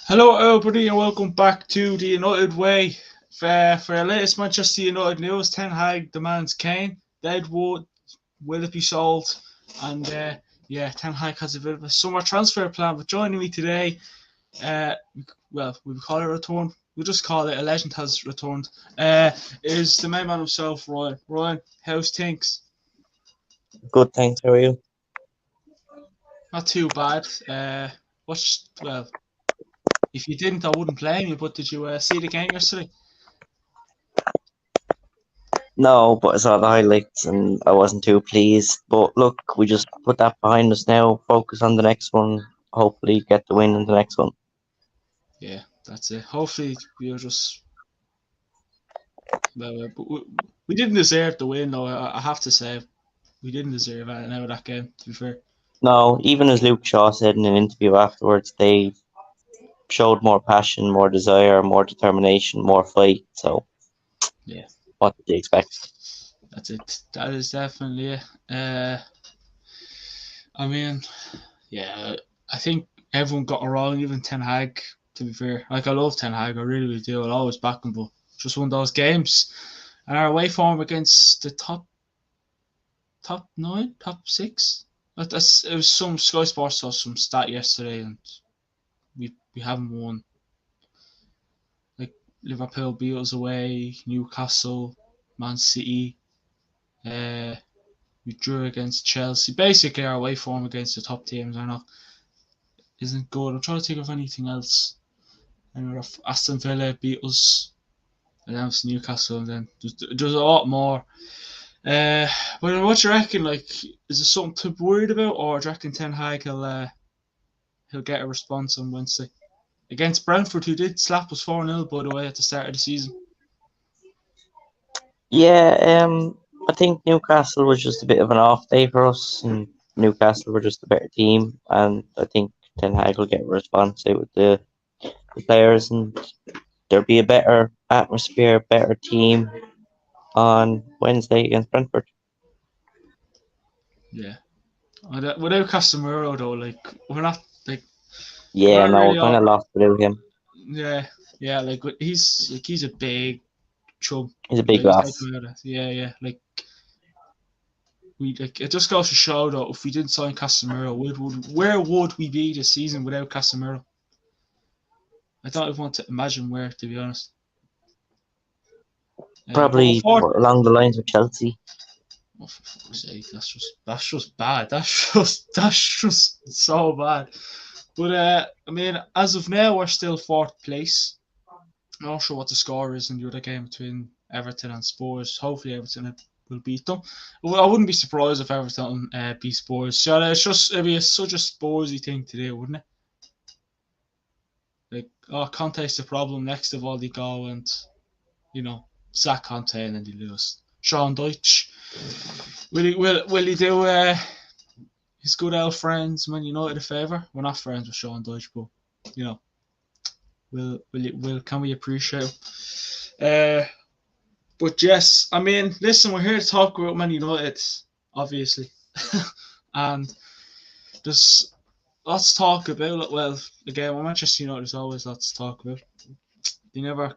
Hello, everybody, and welcome back to the United Way. For our latest Manchester United news, Ten Hag demands Kane. Deadwood, will it be sold? And Ten Hag has a bit of a summer transfer plan. But joining me today, uh, we call it a return. We'll just call it a legend has returned. Is the main man himself, Ryan. Ryan, how's things? Good, thanks. How are you? Not too bad. If you didn't, I wouldn't blame you. But did you see the game yesterday? No, but I saw the highlights and I wasn't too pleased. But look, we just put that behind us now. Focus on the next one. Hopefully, get the win in the next one. Yeah, that's it. Hopefully, we'll just. We didn't deserve the win, though. I have to say, we didn't deserve it out of that game. To be fair. No, even as Luke Shaw said in an interview afterwards, they showed more passion, more desire, more determination, more fight. So, Yeah, what did they expect? that's it. That is definitely it. I mean, yeah, I think everyone got it wrong, even Ten Hag. To be fair, like I love Ten Hag, I really do. I'll always back him, but just one of those games. And our away form against the top nine, top six. It was some Sky Sports saw some stat yesterday, and we haven't won. Like Liverpool beat us away, Newcastle, Man City. Uh, we drew against Chelsea. Basically, our away form against the top teams are not isn't good. I'm trying to think of anything else. And Aston Villa beat us, and then it's Newcastle, and then there's a lot more. Uh, but what do you reckon? Like, is there something to be worried about, or do you reckon Ten Hag he'll get a response on Wednesday against Brentford, who did slap us 4-0 by the way at the start of the season? Yeah, I think Newcastle was just a bit of an off day for us, and Newcastle were just a better team. And I think Ten Hag will get a response out with the players, and there'll be a better atmosphere, better team on Wednesday against Brentford. Yeah. Without Casemiro though, like we're Yeah, not no, we're really kind all. of lost without him. Yeah, yeah. He's a big chub. He's a big Like you said, loss. yeah, yeah. Like we like it just goes to show though, if we didn't sign Casemiro, where would we be this season without Casemiro? I don't even want to imagine where, to be honest. But Probably along the lines of Chelsea. oh, for fuck's sake, that's just bad. That's just so bad. But I mean, as of now, we're still fourth place. I'm not sure what the score is in the other game between Everton and Spurs. Hopefully, Everton will beat them. Well, I wouldn't be surprised if Everton beat Spurs. So it'd be such a Spursy thing to do, wouldn't it? Like, oh, Conte's the problem. Next of all, they go and sack Conte and then they lose. Sean Deutsch, will he do his good old friends Man United a favour? We're not friends with Sean Deutsch, but you know, will can we appreciate him? Uh, But yes, I mean, listen, we're here to talk about Man United, obviously, and there's lots to talk about. Well, again, Manchester United, there's always lots to talk about. They never,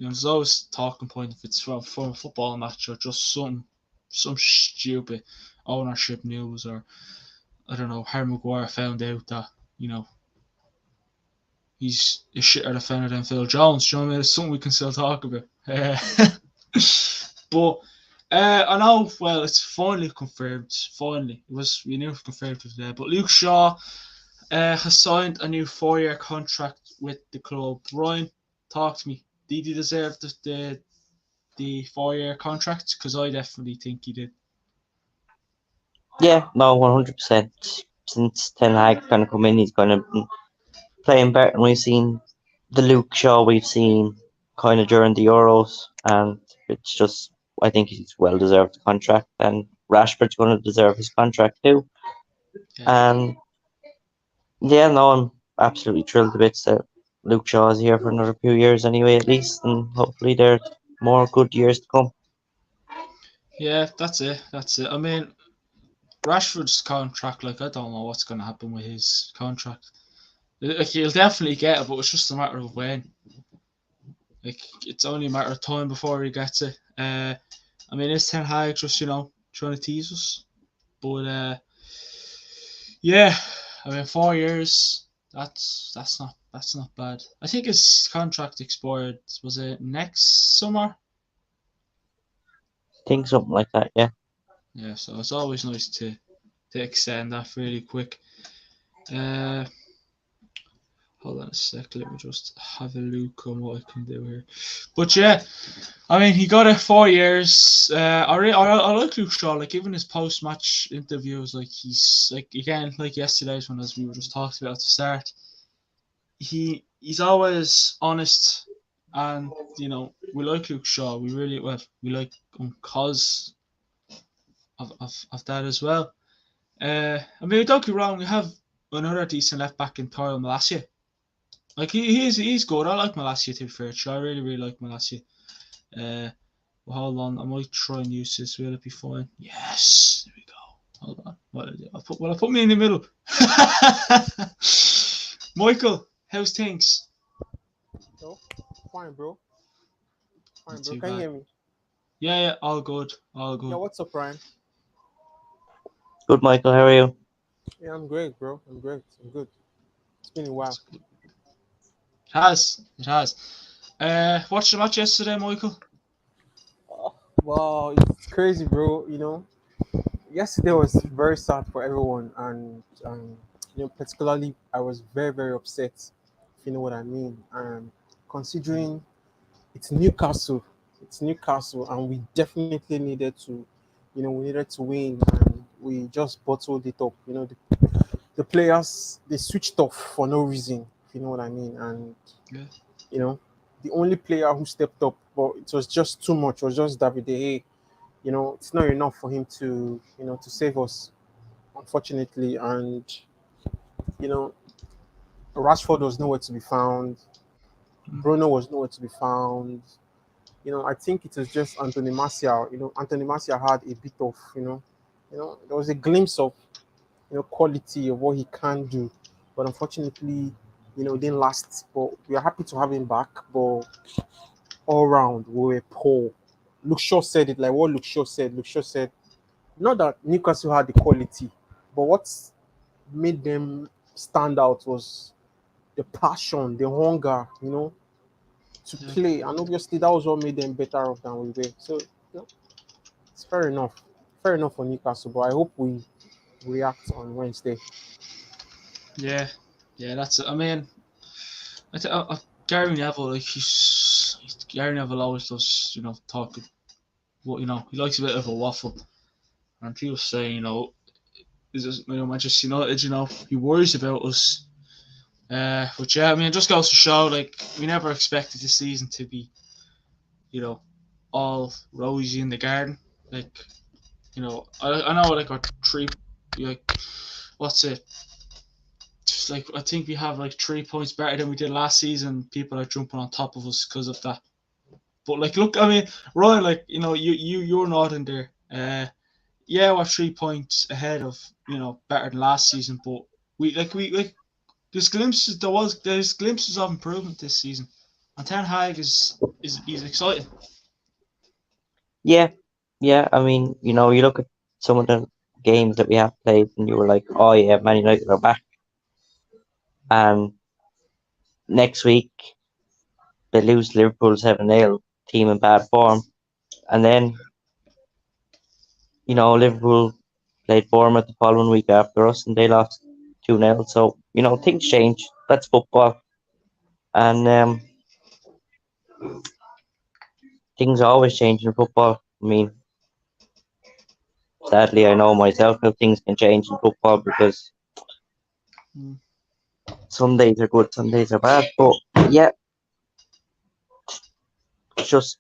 there's always talking point if it's from a football match or just some stupid ownership news, or I don't know. Harry Maguire found out that he's a shitter defender than Phil Jones. You know what I mean? It's something we can still talk about. But I know. Well, it's finally confirmed. Finally, we knew it was confirmed today. But Luke Shaw has signed a new 4-year contract with the club. Ryan, talk to me. Did he deserve the 4-year contract? Because I definitely think he did. Yeah, no, 100%. Since Ten Hag kind of come in, he's kind of been playing better than we've seen the Luke Shaw we've seen kind of during the Euros, and it's just I think he's well deserved the contract, and Rashford's going to deserve his contract too. Yeah. And yeah, no, I'm absolutely thrilled to bits that Luke Shaw is here for another few years anyway, at least, and hopefully there's more good years to come. Yeah, that's it. That's it. I mean, Rashford's contract, like I don't know what's going to happen with his contract. Like he'll definitely get it, but it's just a matter of when. Like it's only a matter of time before he gets it. I mean, is Ten Hag just trying to tease us? But yeah, I mean 4 years. That's not bad. I think his contract expired. Was it next summer? I think something like that. Yeah. Yeah, so it's always nice to extend that really quick. Uh, Hold on a sec. Let me just have a look on what I can do here. But yeah, I mean, he got it 4 years. I like Luke Shaw. Like even his post match interviews, like he's like again like yesterday's one as we were just talking about at the start. He's always honest, and we like Luke Shaw. We really we like him cause of that as well. I mean, don't get me wrong. We have another decent left back in Tyrell Malacia. Like he's good. I like Malacia to be fair. I really like Malacia. Uh, well, hold on. I might try and use this. Will it be fine? Yes. There we go. Hold on. What did I put me in the middle. Michael, how's things? Oh, fine, bro. Not Fine, bro. too Can you bad. hear me? Yeah, all good, all Yeah, good. what's up, Ryan? Good, Michael. How are you? Yeah, I'm great, bro. I'm great. I'm good. It's been a while. That's good. It has. Watched the match yesterday, Michael. Oh, wow, it's crazy, bro. Yesterday was very sad for everyone, and particularly I was very, very upset. If you know what I mean. Considering it's Newcastle, and we definitely needed to, we needed to win, and we just bottled it up. The players they switched off for no reason, if you know what I mean. And Yeah. you know, the only player who stepped up, but it was just too much, was just David De Gea. It's not enough for him to to save us, unfortunately. And you know, Rashford was nowhere to be found. Bruno was nowhere to be found. I think it was just Anthony Martial. Anthony Martial had a bit of there was a glimpse of quality of what he can do. But unfortunately, it didn't last. But we are happy to have him back. But all round, we were poor. Luke Shaw said it like what Luke Shaw said. Luke Shaw said, not that Newcastle had the quality, but what made them stand out was the passion, the hunger, to Yeah. play. And obviously, that was what made them better off than we were. So, it's fair enough. Fair enough for Newcastle. But I hope we react on Wednesday. Yeah. Yeah. That's it. I mean, Gary Neville, like Gary Neville always does, talk. What he likes a bit of a waffle, and he was saying, is this, Manchester United, he worries about us. But yeah, I mean, it just goes to show, like, we never expected the season to be, you know, all rosy in the garden. Like, I know, like, our three, like, what's it? Like, I think we have like 3 points better than we did last season. People are jumping on top of us because of that. But like, look, I mean, Ryan, like, you're not in there. Yeah, we're 3 points ahead of better than last season, but we there's glimpses of improvement this season, and Ten Hag is he's exciting. Yeah, yeah. I mean, you look at some of the games that we have played, and you were like, "Oh yeah, Man United are back." And next week they lose to Liverpool 7-0, team in bad form, and then Liverpool played Bournemouth the following week after us, and they lost 2-0. So things change. That's football, and things always change in football. I mean, sadly, I know myself how things can change in football because Mm. some days are good, some days are bad. But yeah, it's just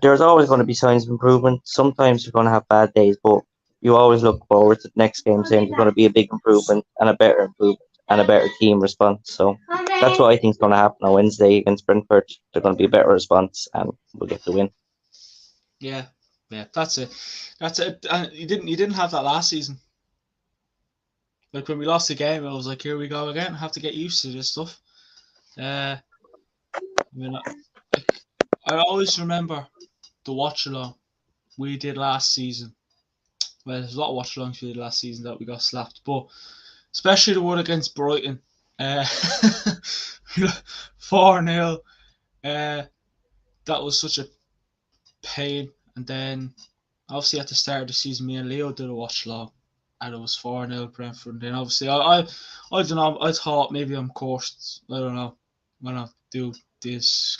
there's always going to be signs of improvement. Sometimes you're going to have bad days, but you always look forward to the next game saying there's going to be a big improvement and a better improvement and a better team response. So that's what I think is going to happen on Wednesday against Brentford. There's going to be a better response and we'll get the win. Yeah, yeah, that's it. And you didn't have that last season. like when we lost the game, I was like, here we go again. I have to get used to this stuff. I mean, I always remember the watch along we did last season. Well, there's a lot of watch alongs we did last season that we got slapped, but especially the one against Brighton, 4-0. That was such a pain. And then obviously at the start of the season, me and Leo did a watch along, and it was 4-0 Brentford. And then obviously I don't know. I thought maybe I'm cursed. I don't know when I do this.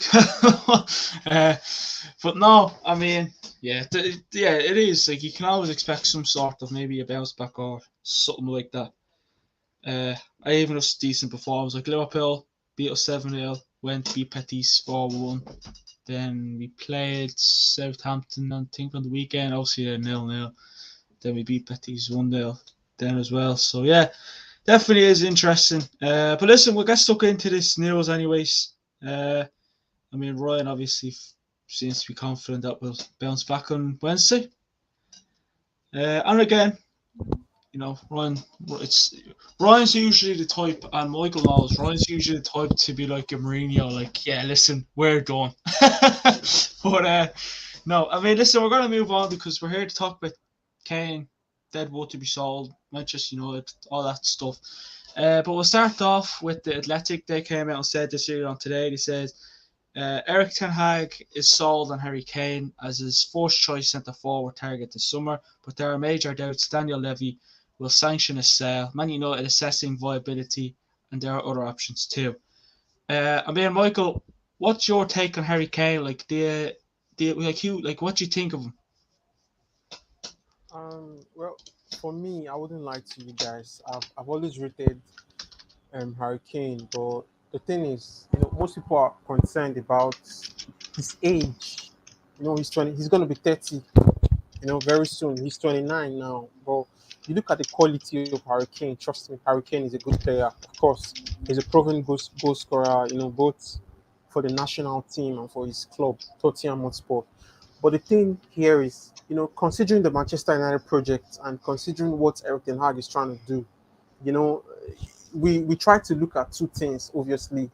But no, I mean, yeah, it is like you can always expect some sort of maybe a bounce back or something like that. I even a decent performance like Liverpool beat us 7-0, went to beat Betis 4-1. Then we played Southampton, I think, on the weekend. Obviously, they're 0-0. Then we beat Betis 1-0 then as well. So, yeah, definitely is interesting. But listen, we'll get stuck into this news anyways. I mean, Ryan obviously seems to be confident that we'll bounce back on Wednesday. And again, you know, Ryan's usually the type, and Michael knows, Ryan's usually the type to be like a Mourinho, like, yeah, listen, we're done. But no, I mean, listen, we're going to move on because we're here to talk about Kane, Deadwood to be sold, Manchester United, all that stuff. But we'll start off with the Athletic. They came out and said this earlier on today. They said Eric Ten Hag is sold on Harry Kane as his first choice centre forward target this summer, but there are major doubts Daniel Levy will sanction a sale. Man United assessing viability, and there are other options too. I mean, Michael, what's your take on Harry Kane? Like, what do you think of him? Well, for me, I wouldn't lie to you guys. I've always rated Harry Kane, but the thing is, most people are concerned about his age. He's 20. He's going to be 30. Very soon. He's 29 now. But you look at the quality of Harry Kane. Trust me, Harry Kane is a good player. Of course, he's a proven goal scorer. Both for the national team and for his club, Tottenham Hotspur. But the thing here is, considering the Manchester United project and considering what Eric Ten Hag is trying to do, we try to look at two things. Obviously,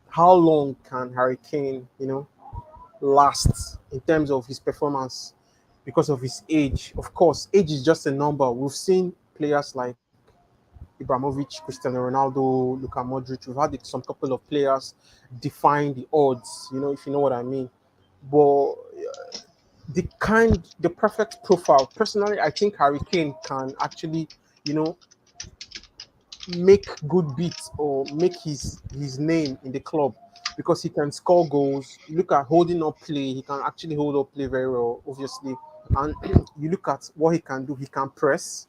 how long can Harry Kane, last in terms of his performance because of his age. Of course, age is just a number. We've seen players like Ibrahimovic, Cristiano Ronaldo, Luka Modric. We've had some couple of players define the odds, if you know what I mean. But the perfect profile. Personally, I think Harry Kane can actually, make good beats or make his name in the club because he can score goals. You look at holding up play, he can actually hold up play very well, obviously. And you look at what he can do, he can press.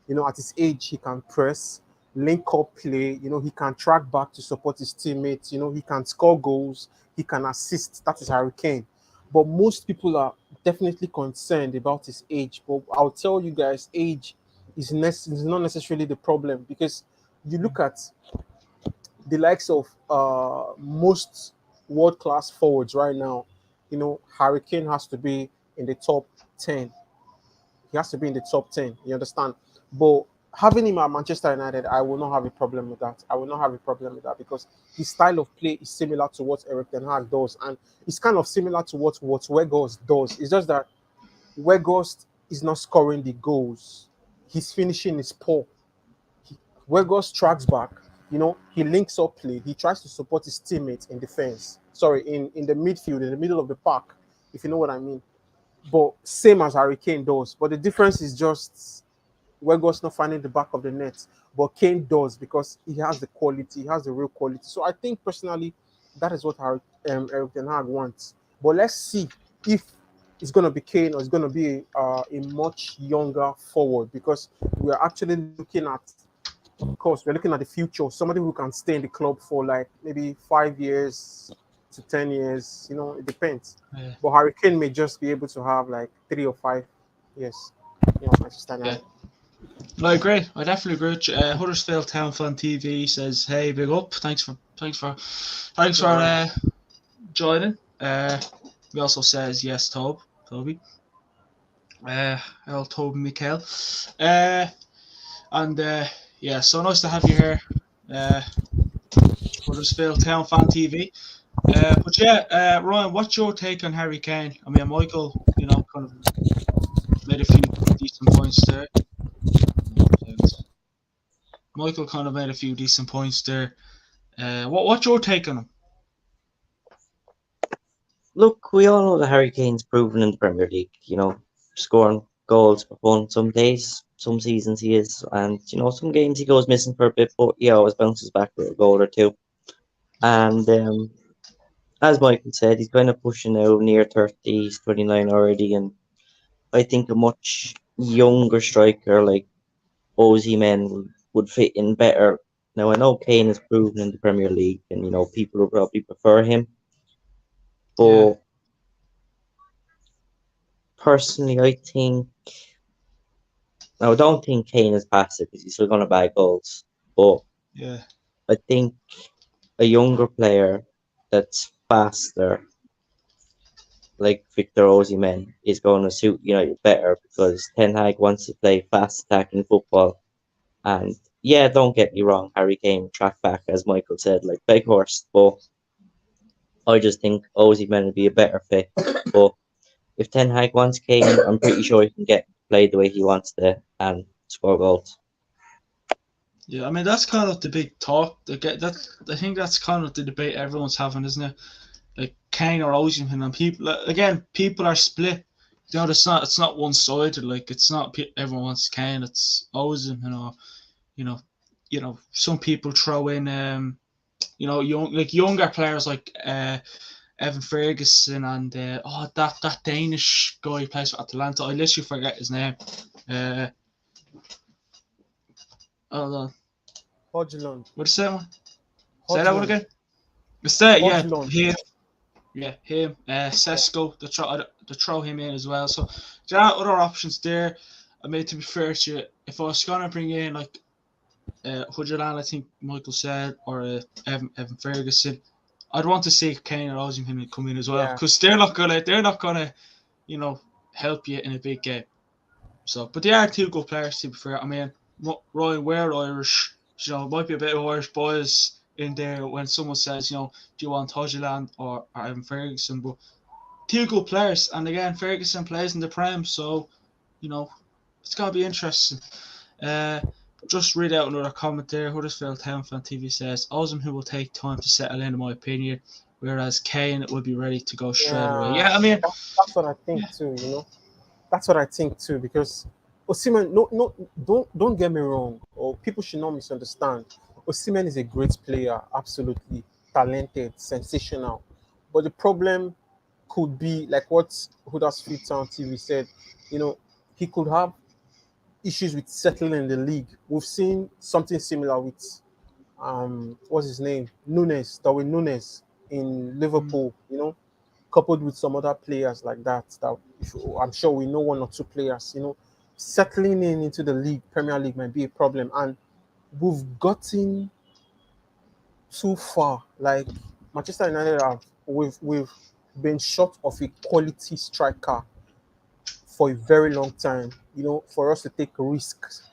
At his age, he can press, link up play. He can track back to support his teammates. He can score goals, he can assist. That is Harry Kane. But most people are definitely concerned about his age. But I'll tell you guys, age is not necessarily the problem because you look at the likes of most world-class forwards right now. Harry Kane has to be in the top 10. He has to be in the top 10. You understand? But having him at Manchester United, I will not have a problem with that. I will not have a problem with that because his style of play is similar to what Eric Ten Hag does, and it's kind of similar to what Weghorst does. It's just that Weghorst is not scoring the goals. His finishing is poor. Weghorst tracks back. He links up play. He tries to support his teammates in defense. Sorry, in the midfield, in the middle of the park, if you know what I mean. But same as Harry Kane does. But the difference is just Weghorst not finding the back of the net. But Kane does because he has the quality. He has the real quality. So I think personally, that is what Eric Ten Hag wants. But let's see if it's going to be Kane or it's going to be a much younger forward because we are actually looking at, of course, we're looking at the future. Somebody who can stay in the club for like maybe 5 years to 10 years. It depends. Yeah. But Harry Kane may just be able to have like 3 or 5 years. Manchester United. Yeah. I agree. I definitely agree. Huddersfield Town Fan TV says, "Hey, big up. Thanks for joining." He also says, "Yes, Toby. Toby Mikel." And yeah, so nice to have you here. Uh, Huddersfield Town Fan TV. But yeah, Ryan, what's your take on Harry Kane? I mean, Michael, kind of made a few decent points there. Michael kind of made a few decent points there. What's your take on him? Look, we all know that Harry Kane's proven in the Premier League, scoring goals for fun some days, some seasons he is, and some games he goes missing for a bit, but he always bounces back with a goal or two. And as Michael said, he's kind of pushing out near 30, he's 29 already, and I think a much younger striker like Men would fit in better. Now, I know Kane is proven in the Premier League, and people will probably prefer him, Yeah, but personally, I don't think Kane is passive because he's still going to bag goals. But yeah, I think a younger player that's faster, like Victor Osimhen, is going to suit United better because Ten Hag wants to play fast attacking football. And yeah, don't get me wrong, Harry Kane track back, as Michael said, like big horse. But I just think Osimhen would be a better fit. But if Ten Hag wants Kane, I'm pretty sure he can get played the way he wants to and score goals. yeah. I mean, that's kind of the big talk. I think that's kind of the debate everyone's having, isn't it? Like Kane or Osimhen, and people are split. It's not one sided. Like it's not everyone wants Kane. It's Osimhen, or you know, some people throw in younger players like Evan Ferguson and that Danish guy who plays for Atalanta. I literally forget his name. Uh, hold on. Hodgland. What's that one? Say that one Hodgland. again. It's that, yeah, Hodgland. him. Yeah, him. Sesko, to throw him in as well. So there are other options there. I mean, to be fair to you, if I was gonna bring in like Hudgerland, I think Michael said, or Evan Ferguson, I'd want to see Kane or Osimhen come in as well Yeah. because they're not gonna you know help you in a big game. So, but they are two good players to be fair. I mean, Ryan, we're Irish. It might be a bit of Irish boys in there when someone says, do you want Hudgerland or Evan Ferguson? But two good players, and again, Ferguson plays in the Prem, so you know it's gonna be interesting. Uh, just read out another comment there. Huddersfield Town Fan TV says, Ozim who will take time to settle in my opinion, whereas Kane will be ready to go straight away. Yeah. Yeah, I mean, That's what I think yeah, too. That's what I think too. Because Osimhen, no, no, don't get me wrong, or people should not misunderstand. Osimhen is a great player, absolutely talented, sensational. But the problem could be like what Huddersfield Town TV said. You know, he could have issues with settling in the league. We've seen something similar with what's his name? Darwin Nunes in mm, Liverpool, coupled with some other players like that. I'm sure we know one or two players, settling in into the league, Premier League might be a problem. And we've gotten too far. Like Manchester United we've been short of a quality striker for a very long time, for us to take risks.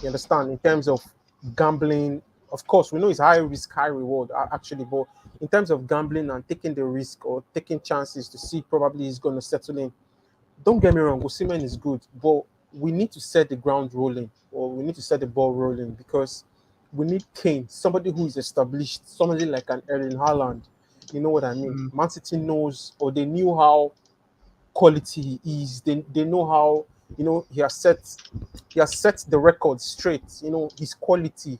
You understand? In terms of gambling, of course, we know it's high risk, high reward, actually, but in terms of gambling and taking the risk or taking chances to see probably he's going to settle in, don't get me wrong, Osimhen is good, but we need to set the ground rolling or we need to set the ball rolling because we need Kane, somebody who is established, somebody like an Erling Haaland. You know what I mean? mm, Man City knows or they knew how quality he is. They know how he has set the record straight. His quality.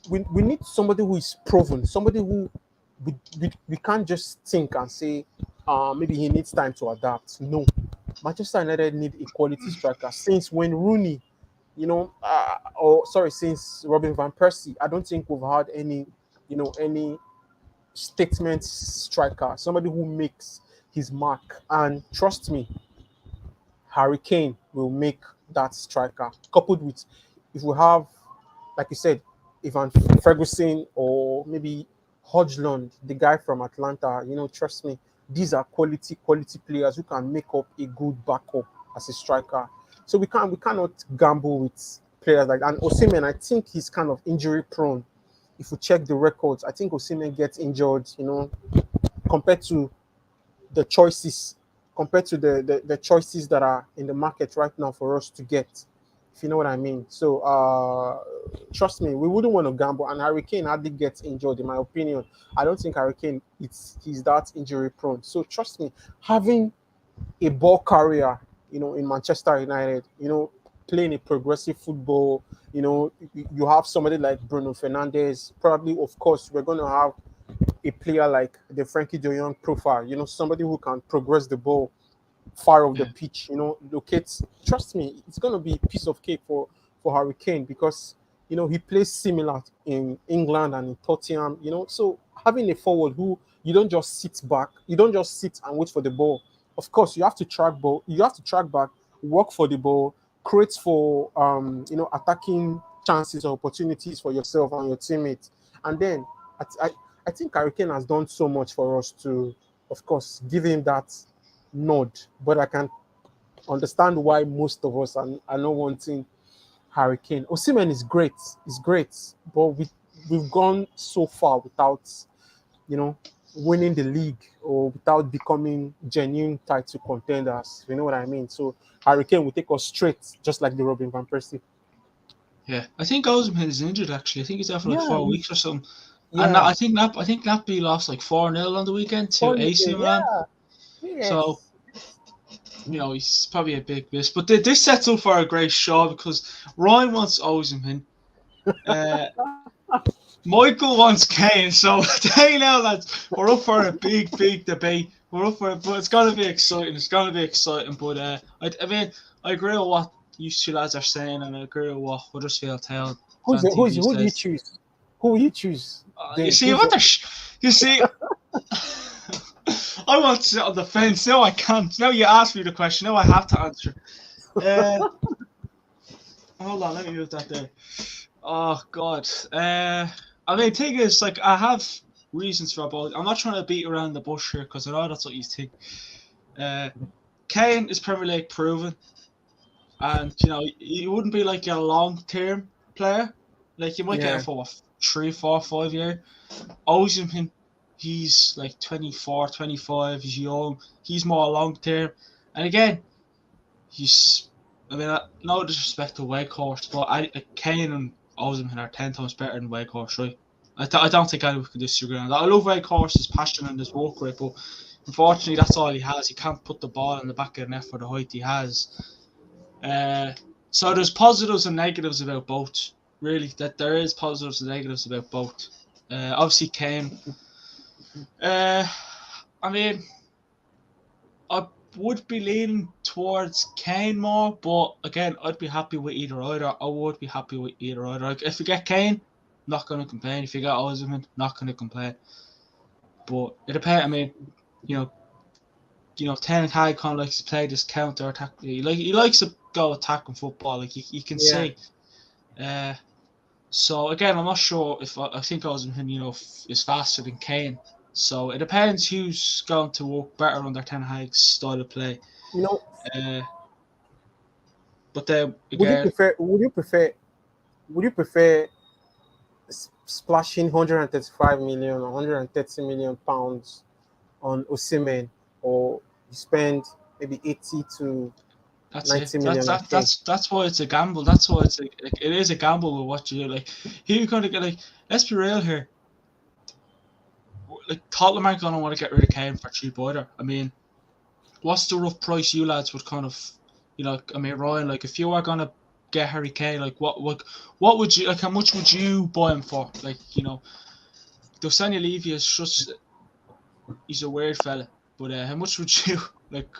We need somebody who is proven, somebody who we can't just think and say maybe he needs time to adapt. No, Manchester United need a quality striker. Since when Rooney, or sorry, since Robin van Persie, I don't think we've had any statement striker, somebody who makes his mark. And trust me, Harry Kane will make that striker. Coupled with, if we have, like you said, Ivan Ferguson or maybe Hodgland, the guy from Atlanta, trust me, these are quality players who can make up a good backup as a striker. So we cannot gamble with players like that. And Osimhen, I think he's kind of injury prone. If you check the records, I think Osimhen gets injured, compared to the choices, compared to the choices that are in the market right now for us to get, if you know what I mean. So trust me, we wouldn't want to gamble. And Harry Kane hardly gets injured, in my opinion. I don't think Harry Kane he's that injury prone. So trust me, having a ball carrier, in Manchester United, playing a progressive football, you have somebody like Bruno Fernandes. Probably, of course, we're going to have a player like the Frankie De Jong profile, somebody who can progress the ball far off the Yeah. pitch, locates. Trust me, it's going to be a piece of cake for Harry Kane because, he plays similar in England and in Tottenham, so having a forward who you don't just sit back, you don't just sit and wait for the ball. Of course, you have to track back, work for the ball, create for, attacking chances or opportunities for yourself and your teammates. And then I think Harry Kane has done so much for us to, of course, give him that nod. But I can understand why most of us are not wanting Harry Kane. Osimhen is great. He's great. But we've gone so far without, you know, winning the league or without becoming genuine title contenders. You know what I mean? So Harry Kane will take us straight, just like the Robin van Persie. Yeah, I think Osimhen is injured actually. I think he's out for like Yeah, 4 weeks or something. And yeah. I think Napoli lost like 4-0 on the weekend to Paul, AC Milan. yeah, So yes. he's probably a big miss. But this sets up for a great show because Ryan wants Osimhen. Michael wants Kane. So you know, lads, we're up for a big debate. We're up for it, but it's gonna be exciting. But I mean, I agree with what you two lads are saying, and I agree with what Huddersfield Town fan TV Who do you says. choose? Who will you choose? You Then see who's what your, you see. I want to sit on the fence. Now I can't. Now you asked me the question. Now I have to answer. Hold on, let me move that there. Oh God. I mean, thing is, like, I have reasons for both. I'm not trying to beat around the bush here because I know that's what you think. Kane is Premier League proven, and he wouldn't be like a long-term player. Like you might get him yeah, for what, 3, 4, 5 years. Osimhen, he's like 24, 25. He's young. He's more long-term, and again, he's. I mean, no disrespect to Wakehorse, but Kane and Osimhen are 10 times better than Wakehorse, right? I don't think anyone can disagree on that. I love Wakehorse's passion and his work rate, but unfortunately, that's all he has. He can't put the ball in the back of the net for the height he has. So there's positives and negatives about both. Really, that there is positives and negatives about both. Obviously, Kane. I mean, I would be leaning towards Kane more, but again, I'd be happy with either. I would be happy with either. Like, if you get Kane, not going to complain. If you get Osimhen, not going to complain. But it depends. I mean, you know, Ten Hag kind of likes to play this counter attack. He likes to go attacking football. Like you can yeah. see. So again, I'm not sure if I think Osimhen, is faster than Kane. So it depends who's going to work better under Ten Hag's style of play. You know, Uh, but then would you again, prefer? Would you prefer splashing 135 million or 130 million pounds on Osimhen, or you spend maybe 80 to that's it. 90 million on Kane? That's why it's a gamble. That's why it is a gamble with what you do. Like you're gonna get like. Let's be real here. Like Tottenham aren't gonna want to get rid of Kane for cheap either. I mean, what's the rough price you lads would kind of, I mean, Ryan, like if you were gonna get Harry Kane, like what would you, like, how much would you buy him for? Like, Dosanya Levy is just, he's a weird fella, but how much would you like?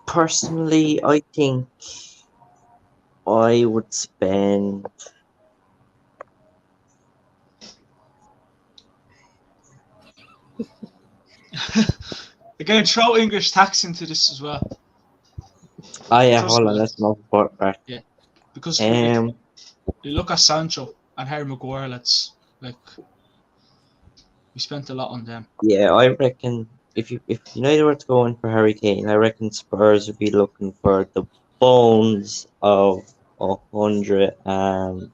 Personally, I think I would spend. Again, throw English tax into this as well. Oh yeah, Trust hold me, on, lads. let's not part right. Yeah, because Um, you look at Sancho and Harry Maguire, let's like we spent a lot on them. yeah, I reckon if United were to go in for Harry Kane, I reckon Spurs would be looking for the bones of 110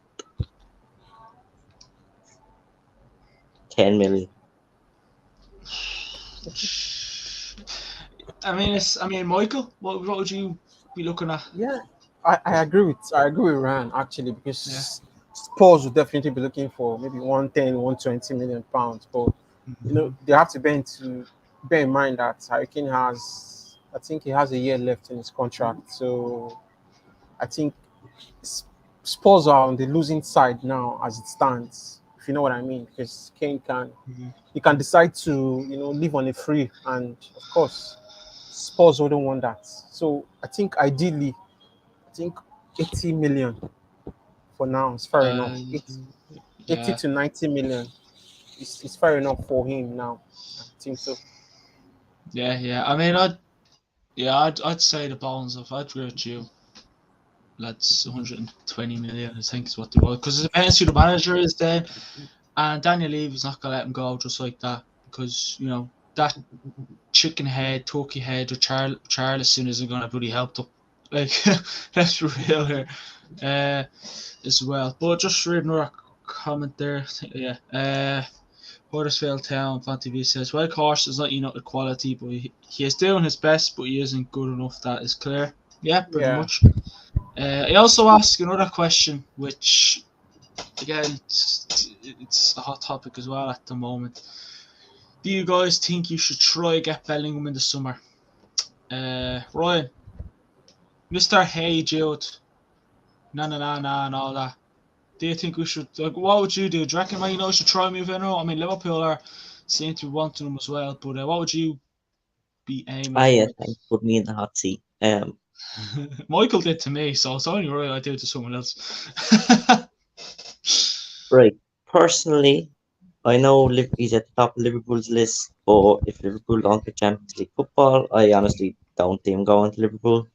million. Michael, what would you be looking at? Yeah, I agree with Ryan actually, Yeah. because Spurs would definitely be looking for maybe 110, 120 million pounds. But they have to bear in mind that Harry Kane has, I think he has a year left in his contract. So I think S- Spurs are on the losing side now as it stands, if you know what I mean, because Kane can Mhm. he can decide to live on a free, and of course Spurs wouldn't want that. So I think ideally, I think 80 million for now is fair enough. Uh, 80 yeah, to 90 million is fair enough for him now. I think so. yeah. I'd say the balance of I'd agree with you. That's 120 million. I think is what they want because it depends who the manager is then, and Daniel Levy is not gonna let him go just like that because that chicken head, turkey head, or Charleston isn't gonna bloody help them. Like let's be real here, as well. But just reading another comment there. Yeah. Huddersfield Town Fan TV says, "Well, Horse is not quality, but he is doing his best, but he isn't good enough. That is clear." Yeah, pretty Yeah. much. I also ask another question, which again it's a hot topic as well at the moment. Do you guys think you should try get Bellingham in the summer? Ryan, Mister Hey Jude, na and all that. Do you think we should? Like, what would you do? Do you reckon Man United should try moving on? I mean, Liverpool are seem to be wanting him as well, but what would you be aiming Ah, yeah, for? thanks. Put me in the hot seat. Michael did to me, so it's only right I do it to someone else. Right. Personally, I know he's at the top of Liverpool's list, but if Liverpool don't get Champions League football, I honestly don't think him going to Liverpool.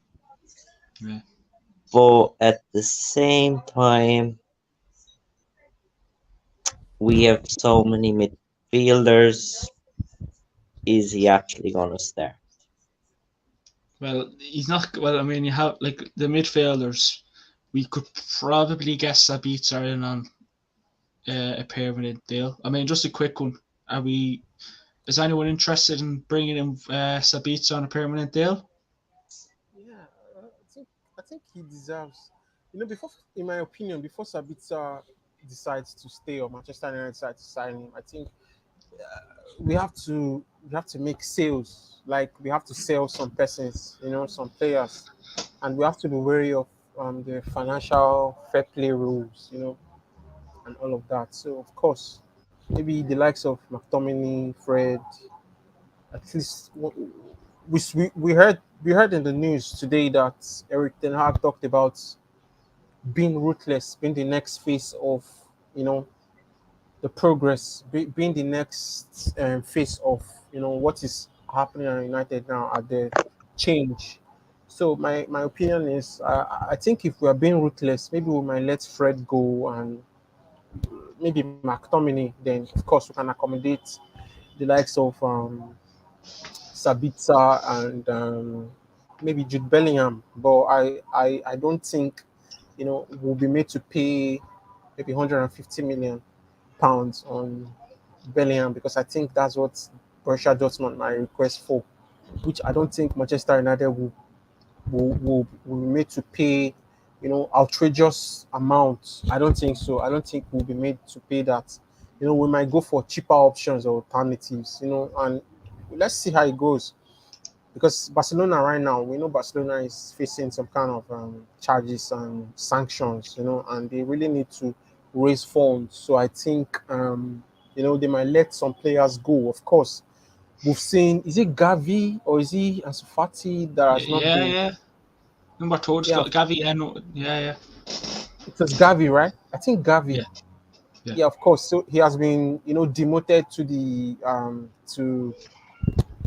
Yeah. But at the same time, we have so many midfielders. Is he actually going to start? Well, he's not. Well, I mean, you have like the midfielders. We could probably guess Sabitzer in on a permanent deal. I mean, just a quick one. Are we? Is anyone interested in bringing in Sabitzer on a permanent deal? Yeah, I think he deserves. Before, in my opinion, before Sabitzer decides to stay or Manchester United decides to sign him, I think we have to make sales. Like we have to sell some persons, some players, and we have to be wary of the financial fair play rules, and all of that. So of course, maybe the likes of McTominay, Fred, at least we heard in the news today that Eric Ten Hag talked about being ruthless, being the next phase of you know the progress, being the next phase of what is happening at United now at the change. So my opinion is, I think if we are being ruthless, maybe we might let Fred go and maybe McTominay. Then of course we can accommodate the likes of Sabitzer and maybe Jude Bellingham. But I don't think we'll be made to pay maybe 150 million pounds on Bellingham, because I think that's what Borussia Dortmund might request for, which I don't think Manchester United will be made to pay, outrageous amounts. I don't think so. I don't think we'll be made to pay that. We might go for cheaper options or alternatives, and let's see how it goes. Because Barcelona right now, we know Barcelona is facing some kind of charges and sanctions, and they really need to raise funds. So I think, they might let some players go. Of course, we've seen, is it Gavi or is he Ansu Fati that Yeah, has not been? yeah. Number two, just Yeah, got Gavi and yeah. it was Gavi, right? I think Gavi. Yeah, yeah, Yeah, of course. So he has been, demoted to the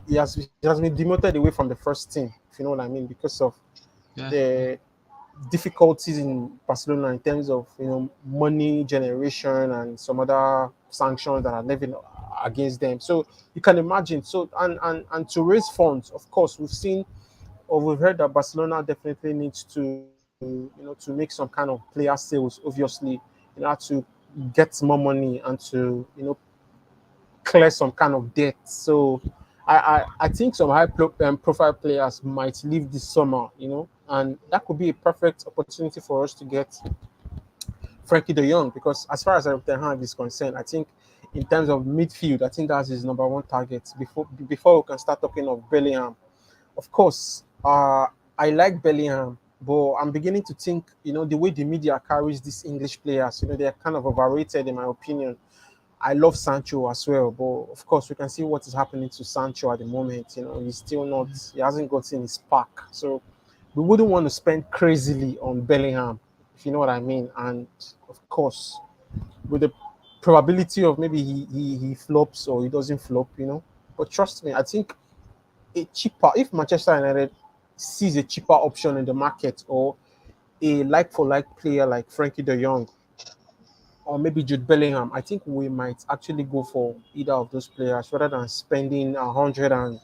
he has been demoted away from the first team, if you know what I mean, because of yeah. the difficulties in Barcelona in terms of money generation and some other sanctions that are levied against them. So you can imagine. So and to raise funds, of course, we've seen But we've heard that Barcelona definitely needs to make some kind of player sales. Obviously, to get more money and to clear some kind of debt. So I think some profile players might leave this summer, and that could be a perfect opportunity for us to get Frankie de Jong, because as far as Ten Hag is concerned, I think in terms of midfield, I think that's his number one target before we can start talking of Bellingham. Of course, I like Bellingham, but I'm beginning to think, the way the media carries these English players, they're kind of overrated in my opinion. I love Sancho as well, but of course we can see what is happening to Sancho at the moment. He's still not, he hasn't gotten his pack. So we wouldn't want to spend crazily on Bellingham, if you know what I mean. And of course, with the probability of maybe he flops or he doesn't flop. But trust me, I think if Manchester United sees a cheaper option in the market, or a like for like player like Frankie de Jong or maybe Jude Bellingham, I think we might actually go for either of those players rather than spending 100 and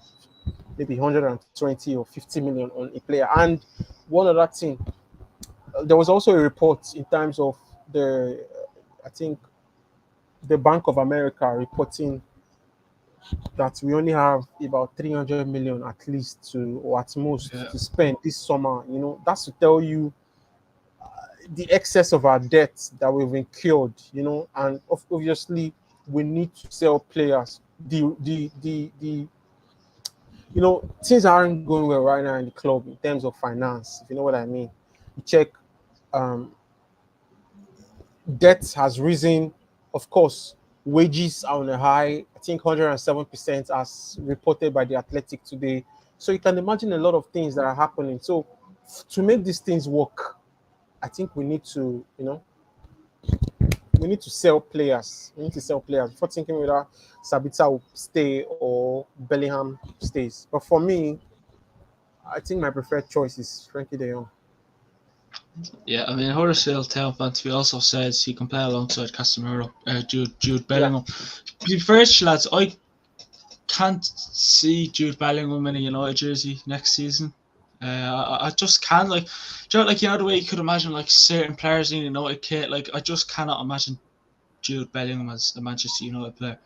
maybe 120 or 50 million on a player. And one other thing, there was also a report in terms of I think the Bank of America reporting that we only have about 300 million at least or at most Yeah. to spend this summer. That's to tell you the excess of our debt that we've incurred, and obviously we need to sell players. Things aren't going well right now in the club in terms of finance, if you know what I mean. You check, um, debt has risen, of course, wages are on a high, I think 107% as reported by the Athletic today. So you can imagine a lot of things that are happening. So to make these things work, I think we need to sell players. We need to sell players before thinking whether Sabitzer will stay or Bellingham stays. But for me, I think my preferred choice is Frankie de Jong. Yeah, I mean, Huddersfield Town Fantasy also says he can play alongside Casemiro, Jude Yeah, Bellingham. To be first, lads, I can't see Jude Bellingham in a United jersey next season. I just can't, like, the way you could imagine like certain players in a United kit. Like, I just cannot imagine Jude Bellingham as a Manchester United player.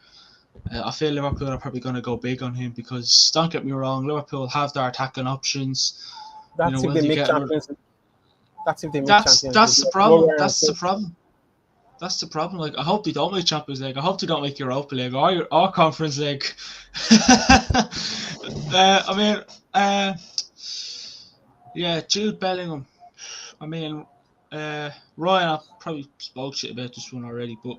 I feel Liverpool are probably going to go big on him because, don't get me wrong, Liverpool have their attacking options. that's if Will they they make get? champions. That's if they make That's Champions League. that's the No problem. Ryan That's the says. problem. That's the problem. Like, I hope they don't make Champions League. I hope they don't make Europa League or Conference League. I mean, yeah, Jude Bellingham. I mean, Ryan, I probably spoke shit about this one already, but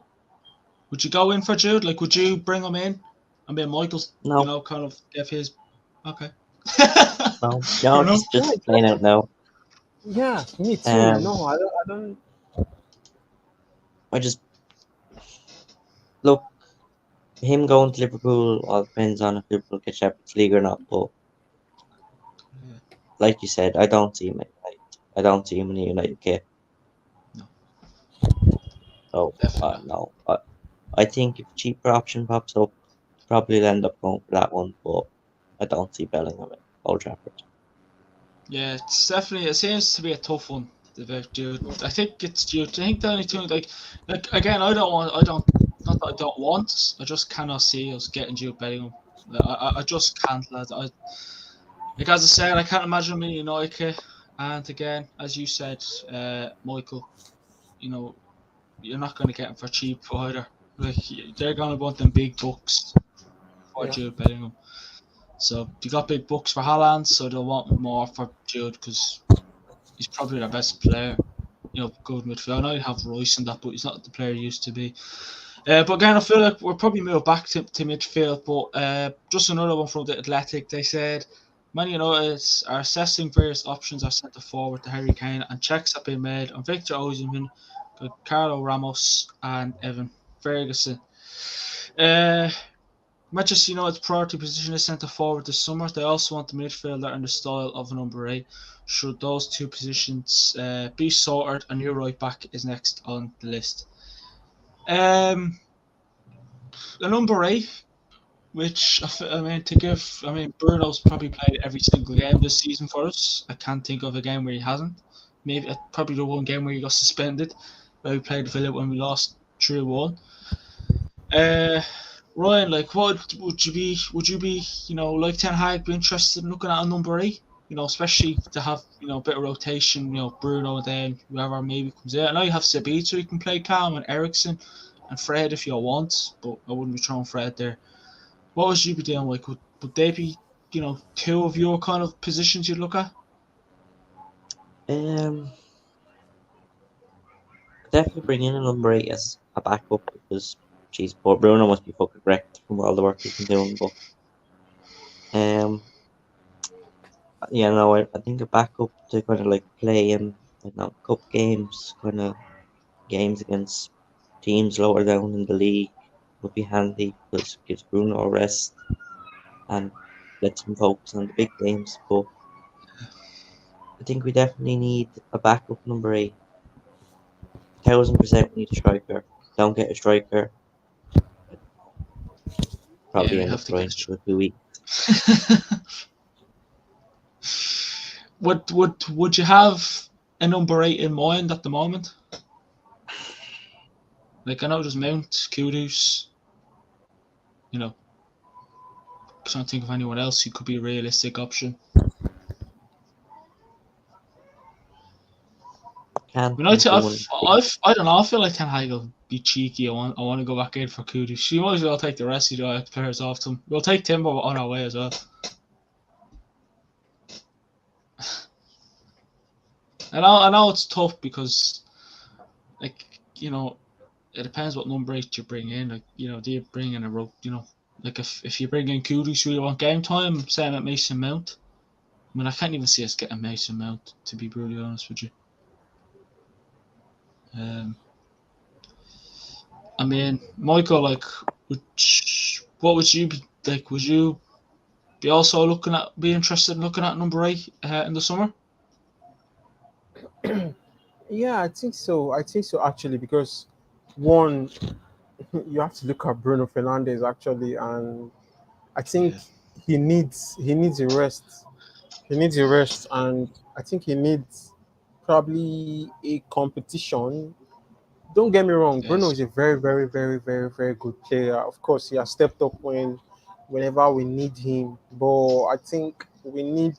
would you go in for Jude? Like, would you bring him in? I mean, Michael's, No, kind of give his. Okay. no, Fair no, enough. just plain out now. Yeah, me too. Um, No, I don't. I just look him going to Liverpool. All depends on if Liverpool get Champions League or not. But Yeah, like you said, I don't see him in United. I don't see him in the United kit. no, So definitely not. no, I think if a cheaper option pops up, probably end up going for that one. But I don't see Bellingham at Old Trafford. Yeah, it's definitely. It seems to be a tough one about Jude. I think it's Jude. I think the only thing, like again, I don't want. I don't. Not that I don't want. I just cannot see us getting Jude Bellingham. I just can't, lad. Like as I said, I can't imagine him in United. And again, as you said, Michael, you know, you're not going to get him for cheap either. Like, they're going to want them big bucks for Yeah, Jude Bellingham. So they got big bucks for Haaland, so they'll want more for Jude because he's probably their best player. Good midfield. I know you have Royce and that, but he's not the player he used to be. But again, I feel like we'll probably move back to midfield. But just another one from the Athletic. They said Man United are assessing various options are centre forward to Harry Kane, and checks have been made on Victor Osimhen, Carlo Ramos, and Evan Ferguson. Uh, Manchester United's priority position is centre forward this summer. They also want a midfielder in the style of a number 8. Should those two positions be sorted, a new right back is next on the list. The number 8, which I mean to give. I mean Bruno's probably played every single game this season for us. I can't think of a game where he hasn't. Maybe probably the one game where he got suspended, where we played Villa when we lost 3-1. Uh, Ryan, like, what would you be? Would you be, like Ten Hag, be interested in looking at a number 8? Especially to have a bit of rotation. Bruno, then whoever maybe comes in. I know you have Sabitzer, you can play Calm and Ericsson and Fred if you want, but I wouldn't be throwing Fred there. What would you be doing? Like, would they be, two of your kind of positions you'd look at? Um, Definitely bring in a number 8 as a backup because, geez, poor Bruno must be fucking wrecked from all the work he's been doing. But um, yeah, no, I think a backup to kind of like play in, cup games, kind of games against teams lower down in the league would be handy because it gives Bruno a rest and lets him focus on the big games. But I think we definitely need a backup number 8. 1,000% we need a striker. Don't get a striker, Yeah, probably we end up have to trying get for 2 weeks. would you have a number 8 in mind at the moment? Like, I know there's Mount, Kudus, you know, can't think of anyone else who could be a realistic option. Can't When I, think t- of I've, one. I've, I don't know. I feel like Ten Hag will be cheeky. I want to go back in for Kudus. You might as well take the rest of the players off them. We'll take Timber on our way as well. I know it's tough because, like, it depends what number 8 you bring in. Like, do you bring in a rope? Like if you bring in Kudus, you really want game time. Same at Mason Mount. I mean, I can't even see us getting Mason Mount, to be brutally honest with you. Um, I mean, Michael, like, what would you be like? Would you be also be interested in looking at number 8 in the summer? Yeah, I think so. I think so actually because one, you have to look at Bruno Fernandez actually, and I think Yeah, he needs a rest. He needs a rest, and I think he needs probably a competition. Don't get me wrong, Bruno yes, is a very, very, very, very, very good player. Of course, he has stepped up whenever we need him. But I think we need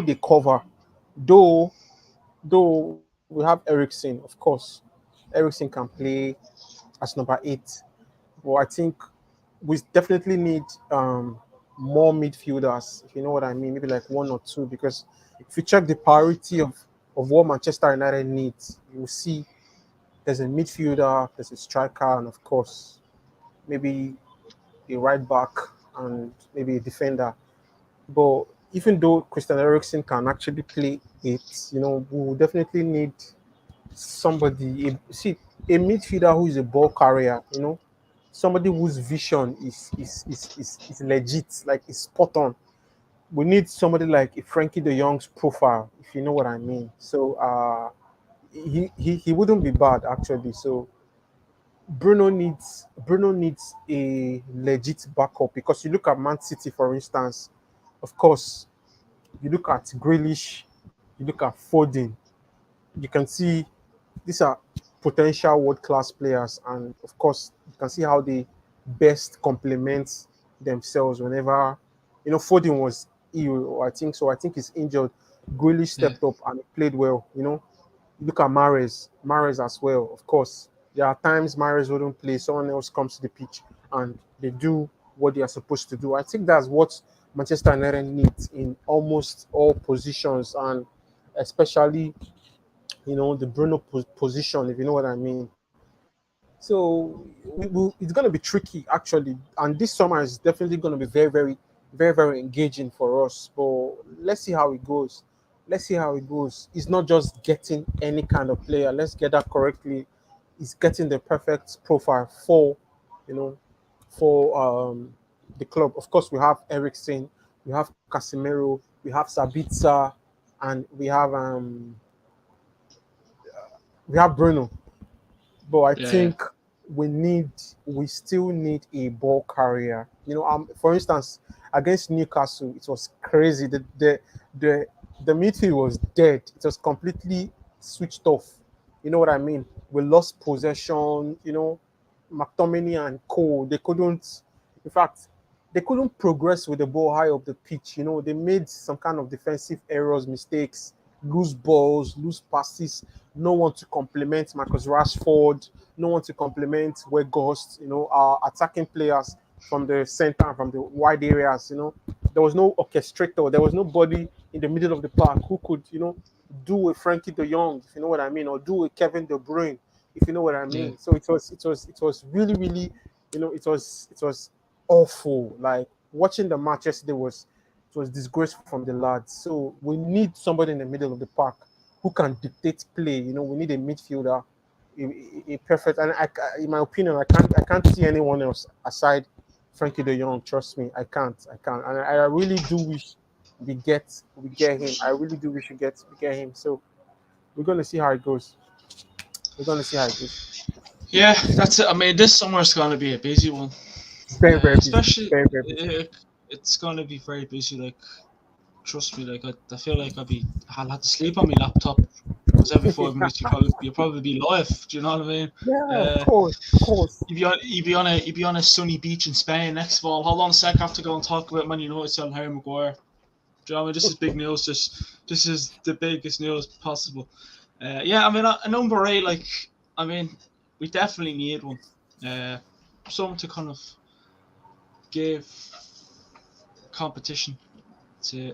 a cover. Though though we have Ericsson, of course. Ericsson can play as number 8. But I think we definitely need more midfielders, if you know what I mean, maybe like one or two. Because if you check the priority of what Manchester United needs, you will see there's a midfielder, there's a striker, and of course, maybe a right back and maybe a defender. But even though Christian Eriksen can actually play it, we will definitely need somebody. See, a midfielder who is a ball carrier, somebody whose vision is legit, like is spot on. We need somebody like a Frankie De Jong's profile, if you know what I mean. So he wouldn't be bad actually. So Bruno needs a legit backup because you look at Man City, for instance. Of course, you look at Grealish, you look at Foden. You can see these are potential world class players, and of course, you can see how they best complement themselves. Whenever Foden was ill, I think so. I think he's injured. Grealish yeah, stepped up and played well. Look at Mares as well. Of course, there are times Mares wouldn't play. Someone else comes to the pitch and they do what they are supposed to do. I think that's what Manchester United needs in almost all positions, and especially the Bruno position, if you know what I mean. So it's going to be tricky actually, and this summer is definitely going to be very, very, very, very engaging for us. But let's see how it goes. Let's see how it goes. It's not just getting any kind of player. Let's get that correctly. It's getting the perfect profile you know, for the club. Of course, we have Ericsson, we have Casemiro, we have Sabitzer, and we have Bruno. But I yeah, yeah. think we still need a ball carrier. For instance, against Newcastle, it was crazy. The the midfield was dead. It was completely switched off. You know what I mean? We lost possession. McTominay and Co. They couldn't. In fact, they couldn't progress with the ball high up the pitch. They made some kind of defensive errors, mistakes, lose balls, lose passes. No one to complement Marcus Rashford. No one to complement Weghorst. Our attacking players from the center and from the wide areas. There was no orchestrator. There was nobody in the middle of the park who could, do a Frankie De Jong, if you know what I mean, or do a Kevin De Bruyne, if you know what I Yeah. mean. So it was really, really, it was awful. Like watching the match yesterday it was disgraceful from the lads. So we need somebody in the middle of the park who can dictate play. We need a midfielder, a perfect. And in my opinion, I can't see anyone else aside Frankie De Jong. Trust me, I can't. And I really do wish we get him. I really do wish we get him. So we're gonna see how it goes. We're gonna see how it goes. Yeah, that's it. I mean, this summer is going to be a busy one. Very, very busy. Especially, Very, very busy. it's going to be very busy. Like, trust me, like I feel like I'll have to sleep on my laptop because every 5 minutes you'll probably be live. Do you know what I mean? Yeah, of course, of course. You'd be on a sunny beach in Spain next fall. Hold on a sec, I have to go and talk about Man United selling Harry Maguire. Do you know what I mean? This is big news. This is the biggest news possible. Yeah, I mean a number 8. Like, I mean, we definitely need one. Someone to kind of give competition to.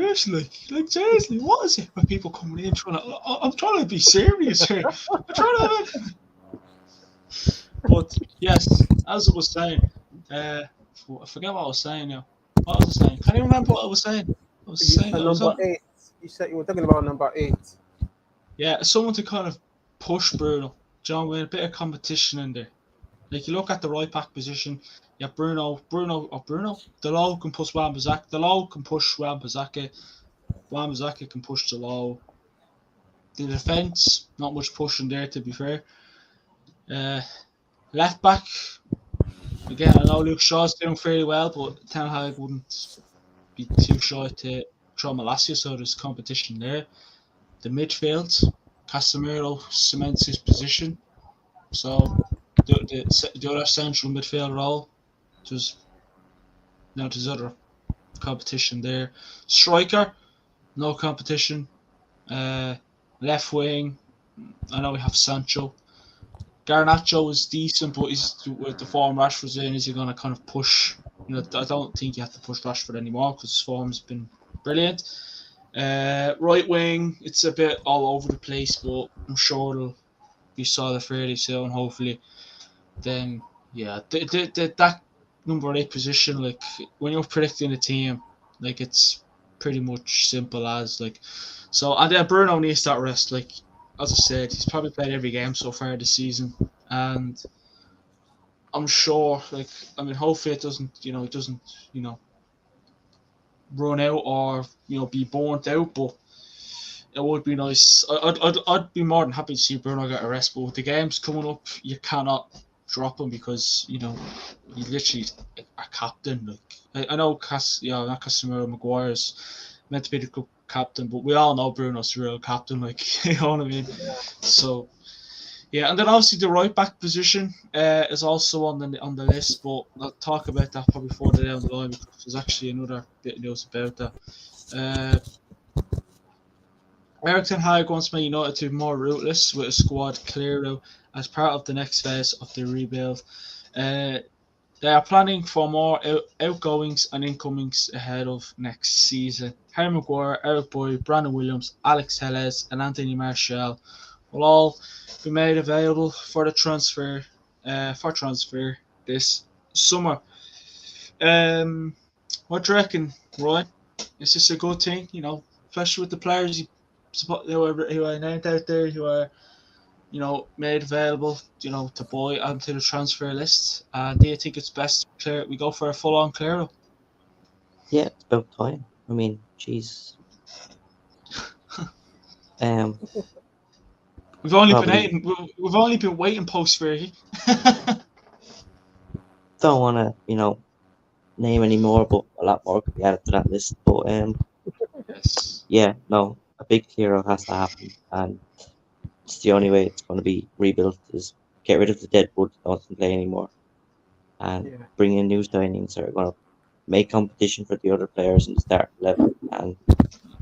Seriously, what is it with people coming in trying to? I'm trying to be serious here. I'm trying to. But yes, as I was saying, I forget what I was saying now. What was I saying? Can you remember what I was saying? I was saying I was Number on. 8. You said you were talking about number 8. Yeah, someone to kind of push Bruno. John, with a bit of competition in there. Like, you look at the right back position. Yeah, Bruno. Delo can push Wan-Bissaka. Delo can push Wan-Bissaka. Wan-Bissaka can push Delo. The defence, not much pushing there, to be fair. Left back, again, I know Luke Shaw's doing fairly well, but Ten Hag wouldn't be too shy to throw Malacia, so there's competition there. The midfield, Casemiro cements his position, so the other central midfield role, there's other competition there. Striker, no competition. Left wing, I know we have Sancho. Garnacho is decent, but he's with the form Rashford's in. Is he going to kind of push? I don't think you have to push Rashford anymore because his form's been brilliant. Right wing, it's a bit all over the place, but I'm sure it'll be solid fairly soon, hopefully. Then, yeah, that number 8 position, like when you're predicting a team, like it's pretty much simple as like. So, and then Bruno needs that rest. Like, as I said, he's probably played every game so far this season, and I'm sure, like, I mean, hopefully it doesn't, run out or be burnt out, but it would be nice. I'd be more than happy to see Bruno get a rest, but with the games coming up, you cannot drop him because he's literally a captain. Like, I know not Casemiro, Maguire's meant to be the club captain, but we all know Bruno's the real captain. Like, you know what I mean? So. Yeah, and then obviously the right back position is also on the list, but I'll talk about that probably further down the line because there's actually another bit of news about that. Erik ten Hag wants Man United to be more ruthless with a squad clear out as part of the next phase of the rebuild. They are planning for more outgoings and incomings ahead of next season. Harry Maguire, Eric Boyd, Brandon Williams, Alex Telles, and Anthony Martial will all be made available for transfer this summer. What do you reckon, Ryan? Is this a good thing? Especially with the players who are named out there, who are made available, to buy onto the transfer list. Do you think it's best we go for a full-on clear? Yeah, it's about time. I mean, jeez. Um, We've only been probably waiting. We've only been waiting post Fergie. don't want to, name any more, but a lot more could be added to that list. But Yes. yeah, no, a big clear out has to happen, and it's the only way it's going to be rebuilt is get rid of the Deadwood that doesn't play anymore, and Yeah. bring in new signings that are going to make competition for the other players in the start 11. And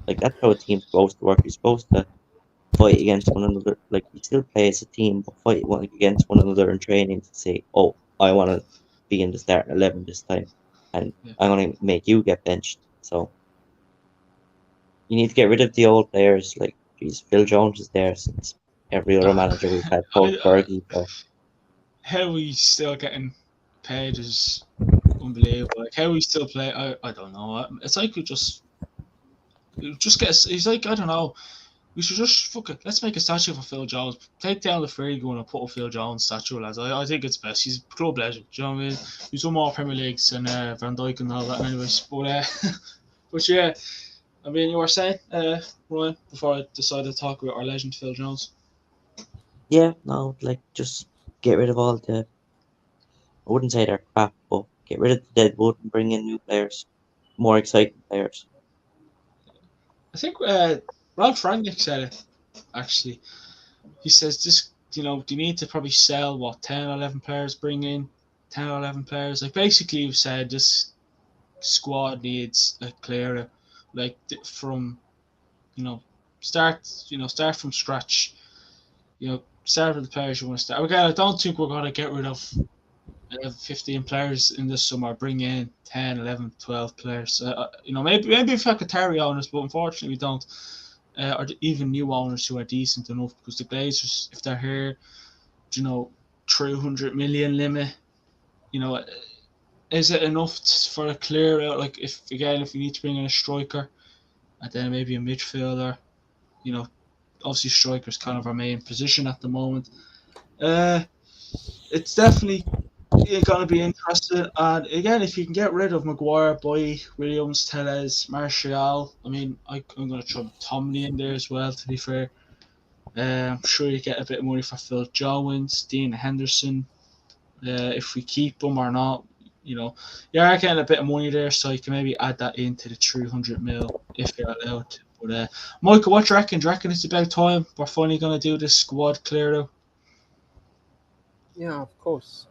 like that's how a team's supposed to work. You're supposed to fight against one another. Like you still play as a team, but fight against one another in training to say, "Oh, I want to be in the starting 11 this time, and Yeah. I'm going to make you get benched." So you need to get rid of the old players. Like, geez, Phil Jones is there since every other manager we've had post I, Fergie. So how we still getting paid is unbelievable. Like how we still play, I don't know. It's like we just get. He's like, I don't know. We should just fuck it. Let's make a statue for Phil Jones. Take down the Fergie one and put a Phil Jones statue, lads. I think it's best. He's a club legend. Do you know what I mean? He's won more Premier Leagues than Van Dijk and all that. Anyways, but yeah. I mean, you were saying, Ryan, before I decided to talk about our legend Phil Jones. yeah, no, like just get rid of all the. I wouldn't say they're crap, but get rid of the Deadwood and bring in new players, more exciting players. I think Ralph Rangnick said it, actually. He says this, you need to probably sell, 10 or 11 players, bring in 10 or 11 players. Like, basically, you've said this squad needs a clearer, like, from, you know, start from scratch. Start with the players you want to start. Again, I don't think we're going to get rid of 15 players in this summer, bring in 10, 11, 12 players. Maybe if I could carry owners, but unfortunately we don't. Or even new owners who are decent enough, because the Glazers, if they're here, you know, 300 million limit, you know, is it enough for a clear out? Like, if we need to bring in a striker and then maybe a midfielder, you know, obviously striker's kind of our main position at the moment. Uh, it's definitely going to be interesting. And again, if you can get rid of Maguire, Boy, Williams, Tellez, Martial, I mean, I'm going to throw Tomley in there as well, to be fair. I'm sure you get a bit of money for Phil Jones, Dean Henderson. If we keep them or not, you are getting a bit of money there, so you can maybe add that into the 300 mil if you're allowed to. But Michael, what do you reckon? Do you reckon it's about time we're finally going to do this squad clear out? Yeah, of course,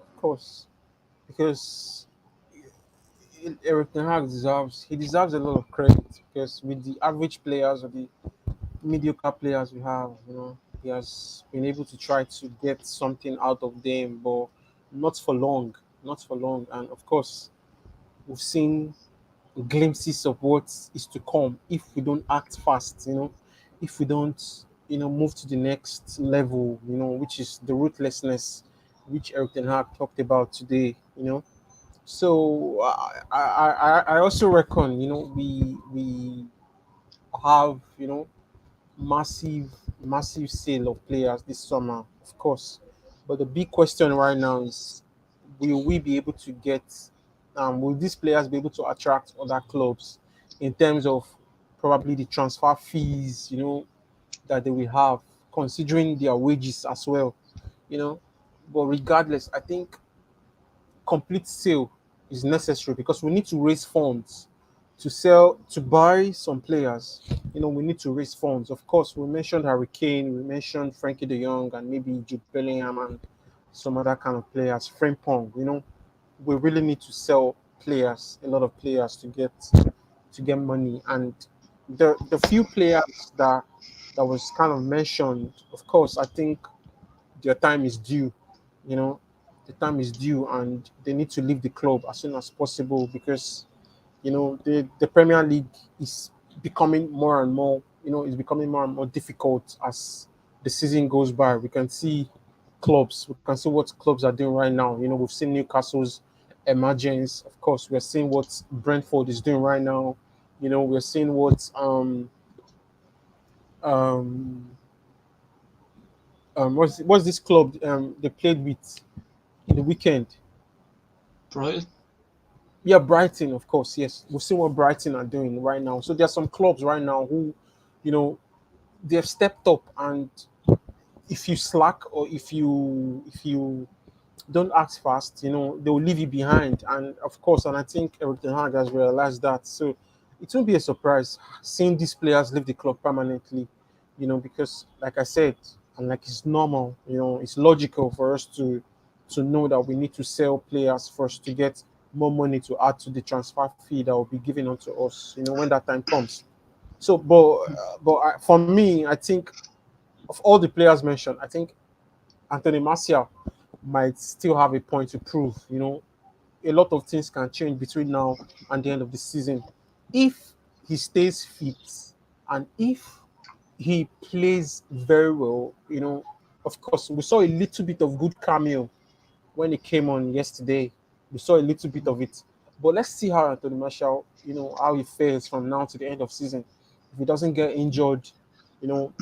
because Eric Ten Hag deserves a lot of credit because with the average players or the mediocre players we have, he has been able to try to get something out of them, but not for long, not for long. And of course, we've seen glimpses of what is to come if we don't act fast, if we don't, move to the next level, which is the ruthlessness which Eric Ten Hag talked about today. So I also reckon, we have, massive, massive sale of players this summer, of course. But the big question right now is, will we be able to get, will these players be able to attract other clubs in terms of probably the transfer fees, that they will have, considering their wages as well, you know. But regardless, I think complete sale is necessary because we need to raise funds to buy some players. We need to raise funds. Of course, we mentioned Harry Kane, we mentioned Frankie De Jong, and maybe Jude Bellingham and some other kind of players. Frimpong, we really need to sell players, a lot of players to get money. And the few players that was kind of mentioned, of course, I think their time is due. You know, the time is due, and they need to leave the club as soon as possible because the Premier League is becoming more and more. It's becoming more and more difficult as the season goes by. We can see clubs. We can see what clubs are doing right now. We've seen Newcastle's emergence. Of course, we're seeing what Brentford is doing right now. We're seeing what, um, um, what's this club they played with in the weekend? Brighton. Yeah, Brighton, of course. Yes, we'll see what Brighton are doing right now. So there are some clubs right now who, you know, they've stepped up, and if you slack or if you don't act fast, they'll leave you behind. And of course, and I think Eric Ten Hag has realized that. So it won't be a surprise seeing these players leave the club permanently, because like I said, and like it's normal, it's logical for us to know that we need to sell players first to get more money to add to the transfer fee that will be given onto us, when that time comes. So, for me, I think of all the players mentioned, I think Anthony Martial might still have a point to prove. A lot of things can change between now and the end of the season. If he stays fit and if he plays very well, of course, we saw a little bit of good cameo when he came on yesterday. We saw a little bit of it. But let's see how Anthony Martial, how he fares from now to the end of season. If he doesn't get injured, you know,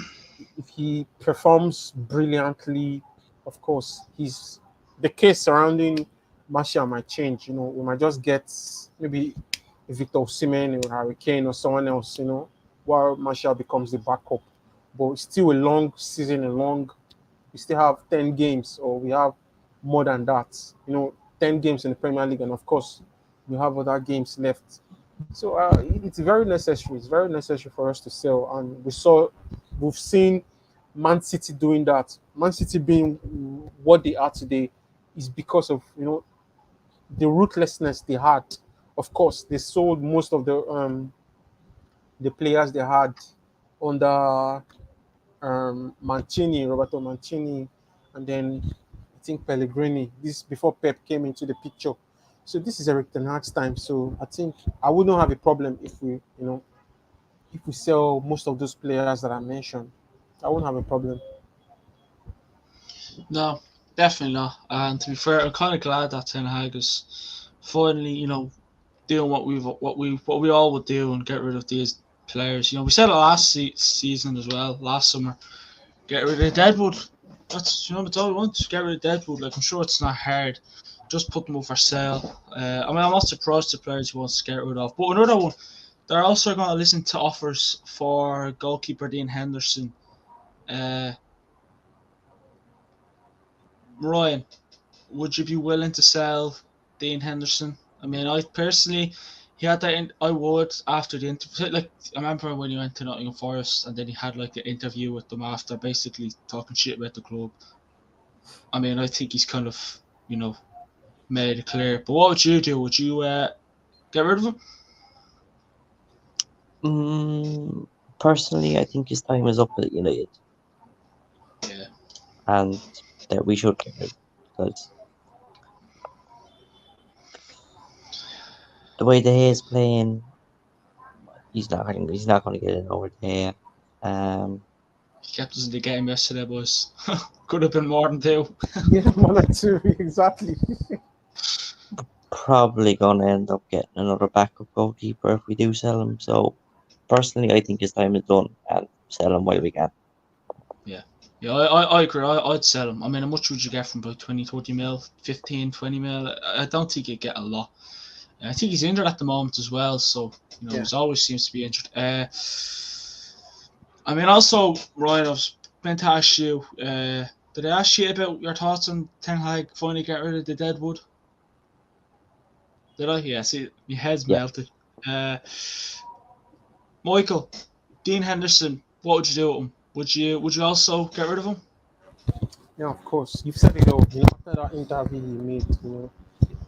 if he performs brilliantly, of course, he's the case surrounding Martial might change. We might just get maybe Victor Osimhen or Harry Kane or someone else, while Martial becomes the backup. But it's still a long season, we still have 10 games, or we have more than that. 10 games in the Premier League, and of course, we have other games left. So it's very necessary. It's very necessary for us to sell, and we've seen Man City doing that. Man City being what they are today is because of the ruthlessness they had. Of course, they sold most of the players they had under Mancini, Roberto Mancini, and then I think Pellegrini. This before Pep came into the picture. So this is Eric Ten Hag's time. So I think I wouldn't have a problem if we sell most of those players that I mentioned. I wouldn't have a problem. No, definitely not. And to be fair, I'm kind of glad that Ten Hag is finally, doing what we all would do and get rid of these players. We said it last season as well, last summer. Get rid of Deadwood. That's all we want. Just get rid of Deadwood. Like, I'm sure it's not hard. Just put them up for sale. I'm not surprised the players he wants to get rid of. But another one, they're also going to listen to offers for goalkeeper Dean Henderson. Ryan, would you be willing to sell Dean Henderson? I mean, I personally, he had that. I would after the interview. Like, I remember when he went to Nottingham Forest, and then he had like the interview with them after, basically talking shit about the club. I mean, I think he's kind of, made it clear. But what would you do? Would you get rid of him? Personally, I think his time is up at United. Yeah. And that we should get rid of, because the way De Gea is playing, he's not going to get it over there. He kept us in the game yesterday, boys. Could have been more than two. Yeah, one or two, exactly. Probably going to end up getting another backup goalkeeper if we do sell him. So, personally, I think his time is done, and sell him while we can. Yeah, I agree. I'd sell him. I mean, how much would you get from about 20, 30 mil, 15, 20 mil? I don't think you'd get a lot. I think he's injured at the moment as well, so Yeah. he always seems to be injured. I mean, also, Ryan, I was meant to ask you, did I ask you about your thoughts on Ten Hag finally get rid of the Deadwood? Did I? Yeah, see, my head's melted. Michael, Dean Henderson, what would you do with him? Would you also get rid of him? Yeah, of course. You've said it all. After that interview he made,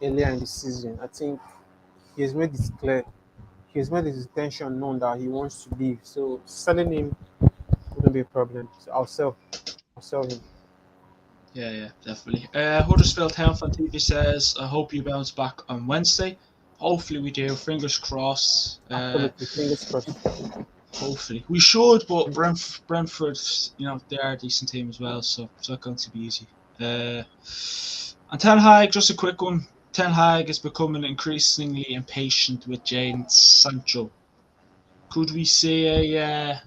earlier in the season, I think he has made it clear. He has made his intention known that he wants to leave. So selling him wouldn't be a problem. So I'll sell him. Yeah, definitely. Huddersfield Town Fan TV says, I hope you bounce back on Wednesday. Hopefully we do. Fingers crossed. Absolutely. Fingers crossed. Hopefully. We should, but Brentford, they are a decent team as well, so it's not going to be easy. And Ten Hag, just a quick one. Ten Hag is becoming increasingly impatient with Jadon Sancho. Could we see a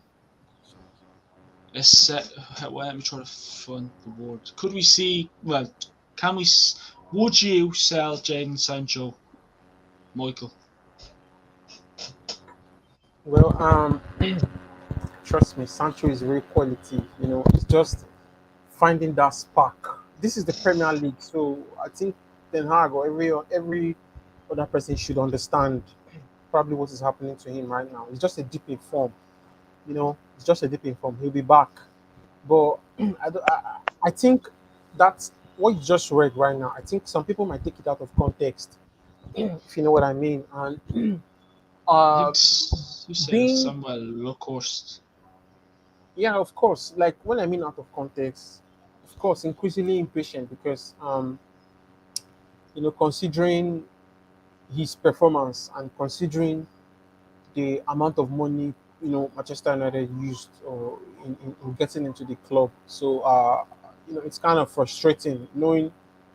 let's set. Well, let me try to find the word. Could we see? Well, can we? Would you sell Jaden Sancho, Michael? Well, trust me, Sancho is real quality. It's just finding that spark. This is the Premier League, so I think Ten Hag or every other person should understand probably what is happening to him right now. It's just a dip in form. It's just a dip in form. He'll be back, but I think that's what you just read right now. I think some people might take it out of context, if you know what I mean. And I uh, think you said being Samuel Luckhurst. yeah, of course. Like when I mean out of context, of course, increasingly impatient because considering his performance and considering the amount of money Manchester United used or in getting into the club. So it's kind of frustrating knowing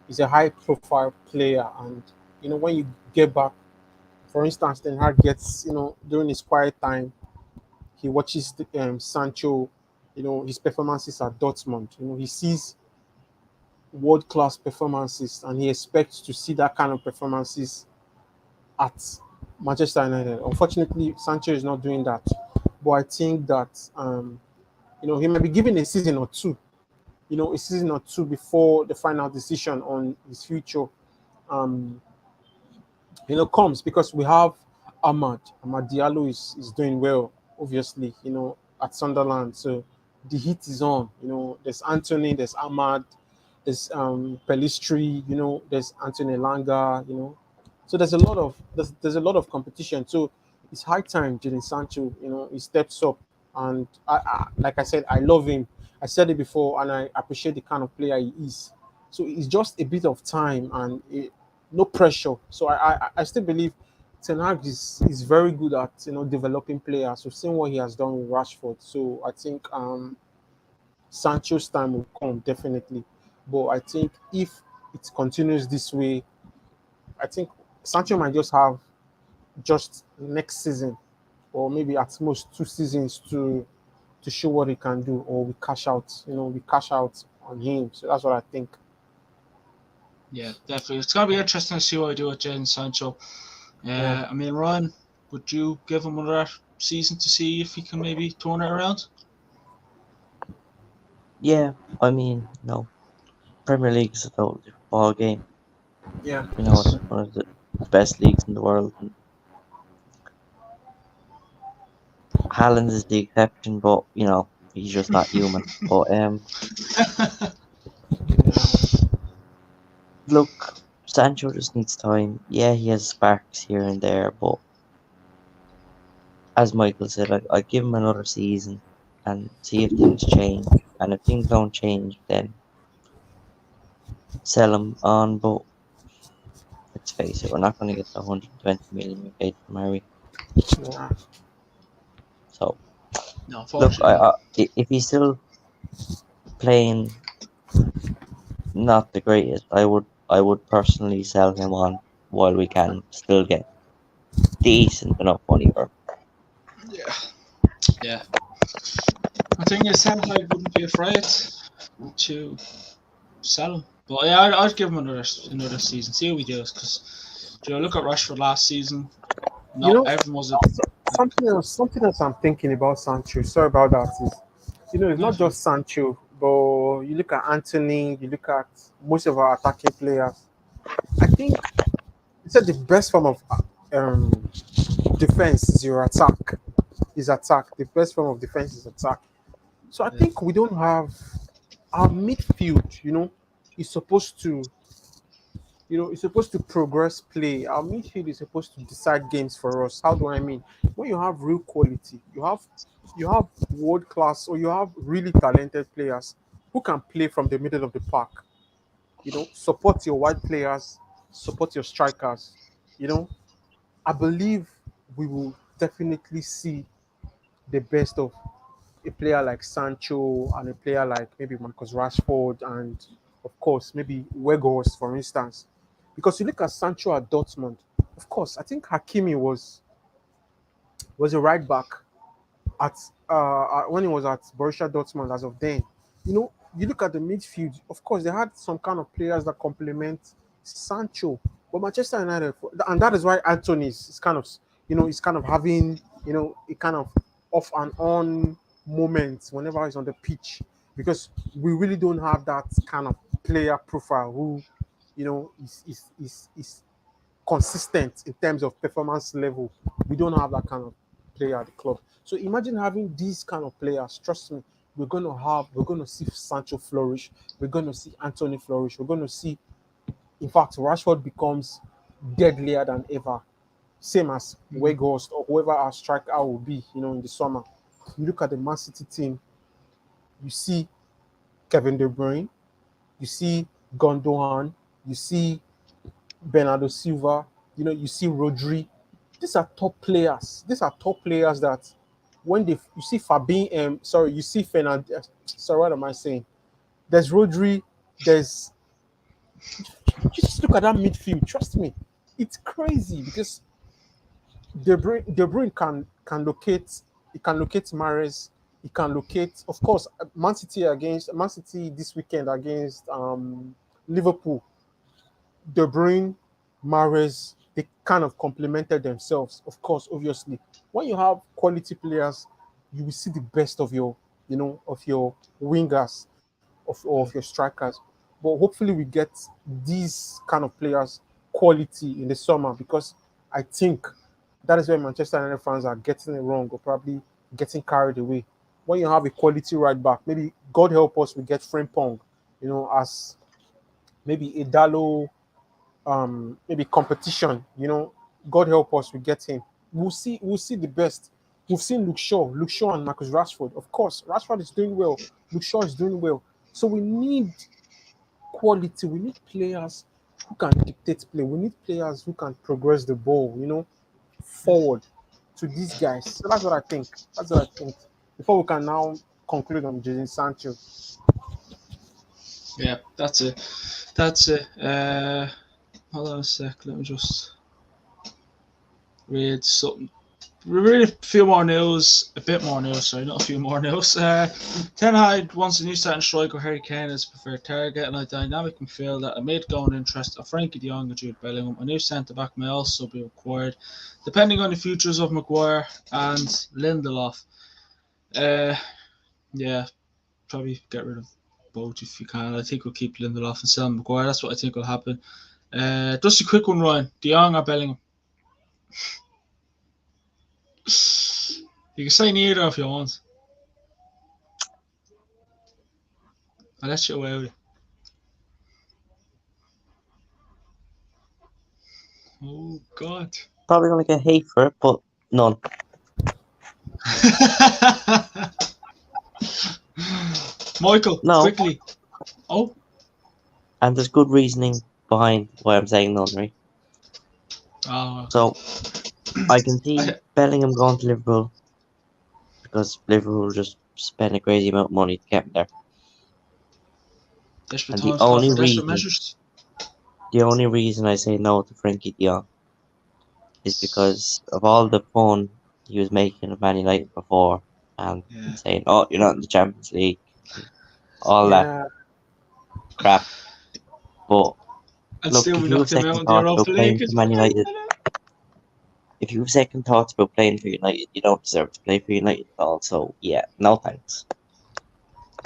he's a high profile player and when you get back, for instance, Ten Hag gets during his quiet time, he watches Sancho, his performances at Dortmund. He sees world class performances and he expects to see that kind of performances at Manchester United. Unfortunately, Sancho is not doing that. But I think that he might be given a season or two, a season or two before the final decision on his future um, comes because we have Ahmad Diallo is doing well, obviously, at Sunderland. So the heat is on. There's Anthony, there's Ahmad, there's Pelistri, there's Anthony Langa, So there's a lot of competition. So it's high time Jadon Sancho, he steps up. And like I said, I love him. I said it before, and I appreciate the kind of player he is. So it's just a bit of time and no pressure. So I still believe Ten Hag is very good at developing players. We've seen what he has done with Rashford. So I think Sancho's time will come definitely. But I think if it continues this way, I think Sancho might just have just next season or maybe at most 2 seasons to show what he can do, or we cash out. We cash out on him. So that's what I think. Yeah, definitely. It's gonna be interesting to see what I do with Jadon Sancho. Yeah. I mean, Ryan, would you give him another season to see if he can maybe turn it around? Yeah, I mean, no, Premier League is a totally different ball game. Yeah. It's one of the best leagues in the world. And Haaland is the exception, but he's just not human. But look, Sancho just needs time. Yeah, he has sparks here and there, but as Michael said, I give him another season and see if things change. And if things don't change, then sell him on. But let's face it, we're not going to get the 120 million we paid for Murray. Yeah. So No, look, unfortunately, no. if he's still playing not the greatest, I would personally sell him on while we can still get decent enough money for him. Yeah, yeah. I think Ten Hag wouldn't be afraid to sell him. But yeah, I'd give him another season. See how he does. Because look at Rashford last season. You Not know, everyone was a something else I'm thinking about Sancho. Sorry about that. Is it's no not fun. just Sancho, but you look at Anthony, you look at most of our attacking players. I think it's said the best form of um, defense is your attack. Is attack. The best form of defense is attack. So I Yeah, think we don't have our midfield. Is supposed to it's supposed to progress play. Our midfield is supposed to decide games for us. How do I mean? When you have real quality, you have world class or you have really talented players who can play from the middle of the park. Support your wide players, support your strikers. You know, I believe we will definitely see the best of a player like Sancho and a player like maybe Marcus Rashford and of course maybe Weghorst, for instance. Because you look at Sancho at Dortmund, of course, I think Hakimi was a right back at when he was at Borussia Dortmund as of then. You look at the midfield. Of course, they had some kind of players that complement Sancho, but Manchester United, and that is why Anthony is kind of, is kind of having, a kind of off and on moments whenever he's on the pitch, because we really don't have that kind of player profile who, is consistent in terms of performance level. We don't have that kind of player at the club. So imagine having these kind of players. Trust me, we're going to see Sancho flourish. We're going to see Anthony flourish. We're going to see, in fact, Rashford becomes deadlier than ever. Same as Weghorst or whoever our striker will be, in the summer. You look at the Man City team, you see Kevin De Bruyne, you see Gundogan, you see Bernardo Silva, you see Rodri. These are top players. These are top players that when you see you see Fernand. Sorry, what am I saying? There's Rodri. There's just look at that midfield. Trust me, it's crazy because De Bruyne can locate. He can locate Mahrez. He can locate, of course, Man City this weekend against Liverpool. De Bruyne, Mahrez, they kind of complemented themselves. Of course, obviously, when you have quality players, you will see the best of of your wingers, of your strikers. But hopefully, we get these kind of players quality in the summer, because I think that is where Manchester United fans are getting it wrong, or probably getting carried away. When you have a quality right back, maybe God help us, we get Frimpong, as maybe a Dalo, maybe competition. God help us, we get him. We'll see the best. We've seen Luke Shaw and Marcus Rashford. Of course, Rashford is doing well. Luke Shaw is doing well. So we need quality. We need players who can dictate play. We need players who can progress the ball, forward to these guys. So that's what I think. That's what I think. Before we can now conclude on Jadon Sancho. Yeah, that's it. That's it. Hold on a sec. Let me just read something. We read a few more news. A bit more news. Sorry, not a few more news. Ten Hag wants a new starting striker. Harry Kane as preferred target, and a dynamic midfielder. Amid going interest of Frankie de Jong and Jude Bellingham. A new centre back may also be required, depending on the futures of Maguire and Lindelof. Yeah, probably get rid of both if you can. I think we'll keep Lindelof and sell Maguire. That's what I think will happen. Just a quick one, Ryan. De Jong or Bellingham? You can say neither if you want. I'll let you away with it. Oh, God. Probably gonna get hate for it, but none. Michael, No. quickly. Oh. And there's good reasoning behind why I'm saying none, right? Oh. So I can see Bellingham going to Liverpool because Liverpool just spend a crazy amount of money to get him there. Desperate And the times call only for desperate reason, measures. the only reason I say no to Frankie de Jong is because of all the fun he was making of Man United before, and Yeah. saying, "Oh, you're not in the Champions League," all that Yeah. crap. But And look, still if we you have knocked him out second in the thoughts Europa about playing League. for Man United, if you have second thoughts about playing for United, you don't deserve to play for United at all. So yeah, no thanks.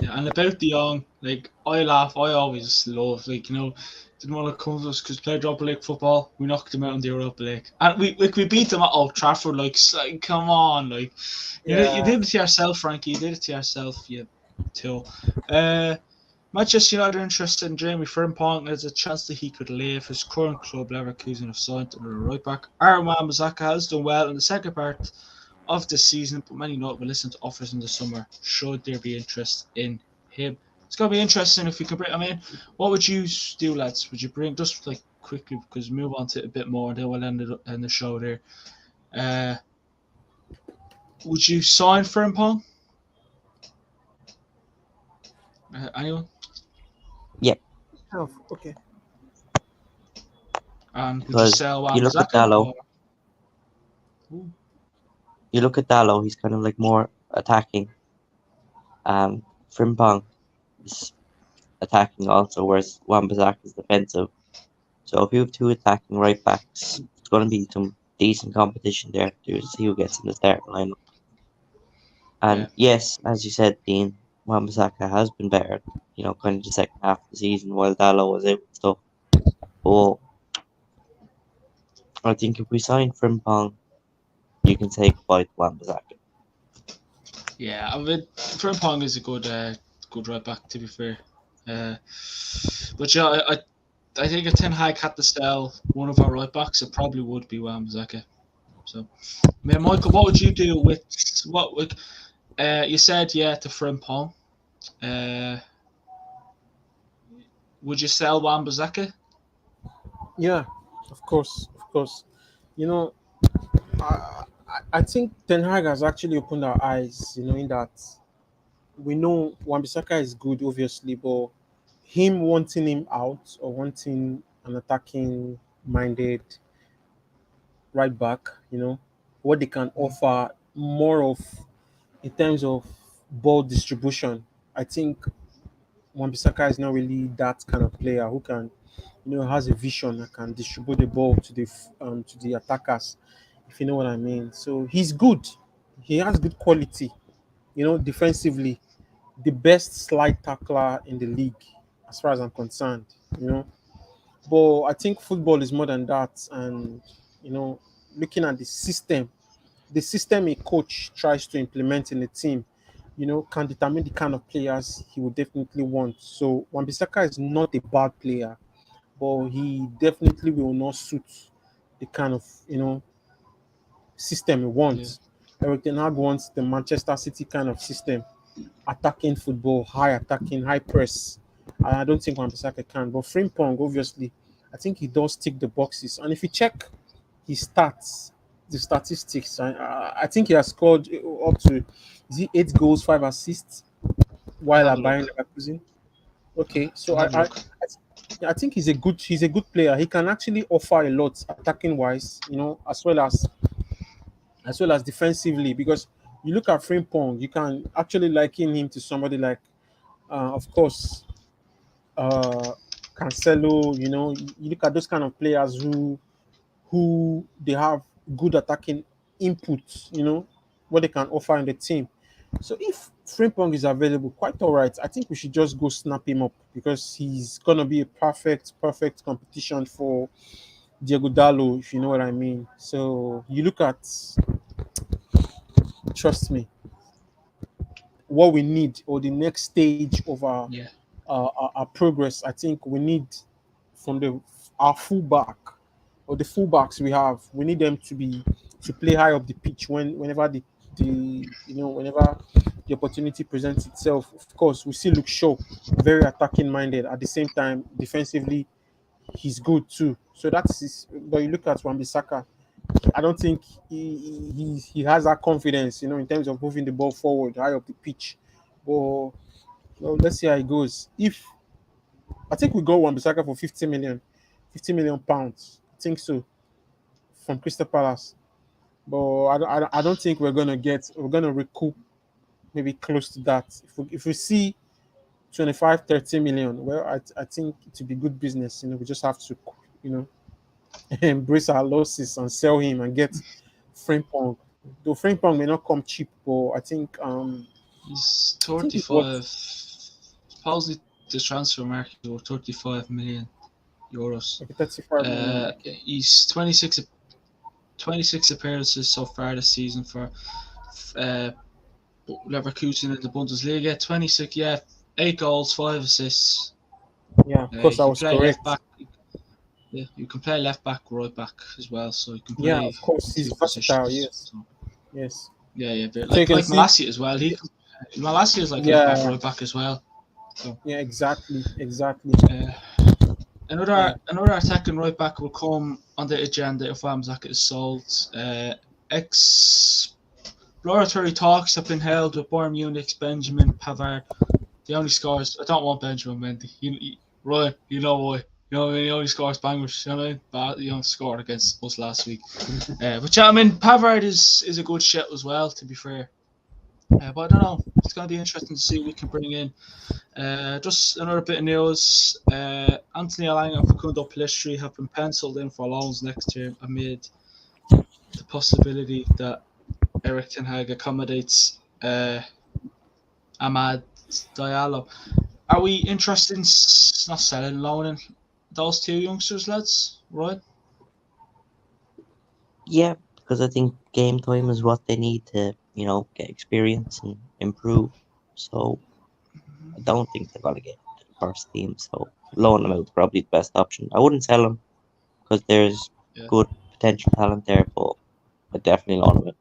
Yeah, and about De Jong, like, I laugh. I always love, like, didn't want to come to us because played Europa League football. We knocked him out in the Europa League, and we beat them at Old Trafford. Like come on, like you did it to yourself, Frankie. You did it to yourself, you too. Manchester United are interested in Jamie Frimpong. There's a chance that he could leave his current club. Leverkusen have signed under a right back. Aaron Wan-Bissaka has done well in the second part of the season, but many will listen to offers in the summer should there be interest in him. It's going to be interesting if we can bring. I mean, what would you do, lads? Would you bring, just like quickly, because move on to it a bit more, and then we'll end the show there. Would you sign Frimpong? Anyone? Yeah. Oh, okay. And would you Because sell you look at Wan-Bissaka? Dalot. You look at Dalot, he's kind of like more attacking. Frimpong is attacking also, whereas Wan-Bissaka is defensive. So if you have two attacking right backs, it's going to be some decent competition there to see who gets in the starting lineup. Yeah. And yes, as you said, Dean, Wan-Bissaka has been better, kind of the second half of the season while Dallo was out and stuff. But I think if we sign Frimpong, you can say goodbye to Wan-Bissaka. Yeah, I mean, Frimpong is a good right back, to be fair. But yeah, I think if Ten Hag had to sell one of our right backs, it probably would be Wan-Bissaka. So, I mean, Michael, what would you do with what? You said yeah to Frimpong. Uh, would you sell Wan-Bissaka? Yeah, of course, of course. You know, I think Ten Hag has actually opened our eyes. In that we know Wan-Bissaka is good, obviously, but him wanting him out or wanting an attacking minded right back, what they can offer more of in terms of ball distribution. I think Wan-Bissaka is not really that kind of player who can, has a vision and can distribute the ball to the attackers, if you know what I mean. So he's good. He has good quality, defensively. The best slide tackler in the league, as far as I'm concerned, But I think football is more than that. And, looking at the system a coach tries to implement in a team, can determine the kind of players he would definitely want. So Wan-Bissaka is not a bad player, but he definitely will not suit the kind of, system he Yeah. wants. Eric Ten Hag wants the Manchester City kind of system, attacking football, high attacking, high press. And I don't think Wan-Bissaka can. But Frimpong, obviously, I think he does tick the boxes. And if you check his stats, the statistics, I think he has scored up to, is he 8 goals, 5 assists I'll while have at a Bayern look. Leverkusen. Okay, so I'll have a look. I think he's a good player. He can actually offer a lot attacking wise, as well as defensively, because you look at Frimpong, you can actually liken him to somebody like, of course, uh, Cancelo. You look at those kind of players who they have good attacking input. What they can offer in the team. So if Frimpong is available, quite all right. I think we should just go snap him up because he's gonna be a perfect competition for Diego Dallo, if you know what I mean. So you look at, trust me, what we need or the next stage of Yeah. our progress. I think we need from our fullback or the fullbacks we have. We need them to play high up the pitch whenever whenever the opportunity presents itself. Of course, we see Luke Shaw very attacking minded. At the same time, defensively, he's good too. So that's his. But you look at Wan-Bissaka, I don't think he has that confidence, in terms of moving the ball forward, high up the pitch. But let's see how it goes. If I think we got Wan-Bissaka for 50 million pounds, I think so, from Crystal Palace. But I don't think we're gonna recoup maybe close to that. If we see 25, 30 million, well, I think it would be good business. We just have to, you know, embrace our losses and sell him and get Frimpong. Though Frimpong may not come cheap, but I think He's it's what 35. Supposedly the transfer market is worth 35 million euros. like 35 million. Okay. He's 26 appearances so far this season for uh, Leverkusen in the Bundesliga. 26, yeah, 8 goals, 5 assists. Yeah, of course I You was play left correct. back. Yeah, you can play left back, right back as well. So you can Yeah, play of course he's two versatile. positions. Yes, So, yes. yeah. So you Like can see, Malacia as well. Malacia is like left back, yeah, right back as well. So yeah, exactly. uh, Yeah, another attacking right back will come on the agenda if Wan-Bissaka is sold. Exploratory talks have been held with Bayern Munich's Benjamin Pavard. He only scores. I don't want Benjamin Mendy. Ryan, you know why? You know what I mean? He only scores bangers. You know what I mean? But he only scored against us last week. But yeah, I mean, Pavard is a good shot as well. To be fair, But I don't know. It's going to be interesting to see what we can bring in. Just another bit of news. Anthony Alanga and Facundo Pellistri have been penciled in for loans next year amid the possibility that Eric Ten Hag accommodates Amad Diallo. Are we interested in not selling, loaning those two youngsters, lads? Right? Yeah, because I think game time is what they need to, get experience and improve. So I don't think they're gonna get to the first team. So loan them out is probably the best option. I wouldn't sell them because there's Yeah. good potential talent there, but I definitely loan them out.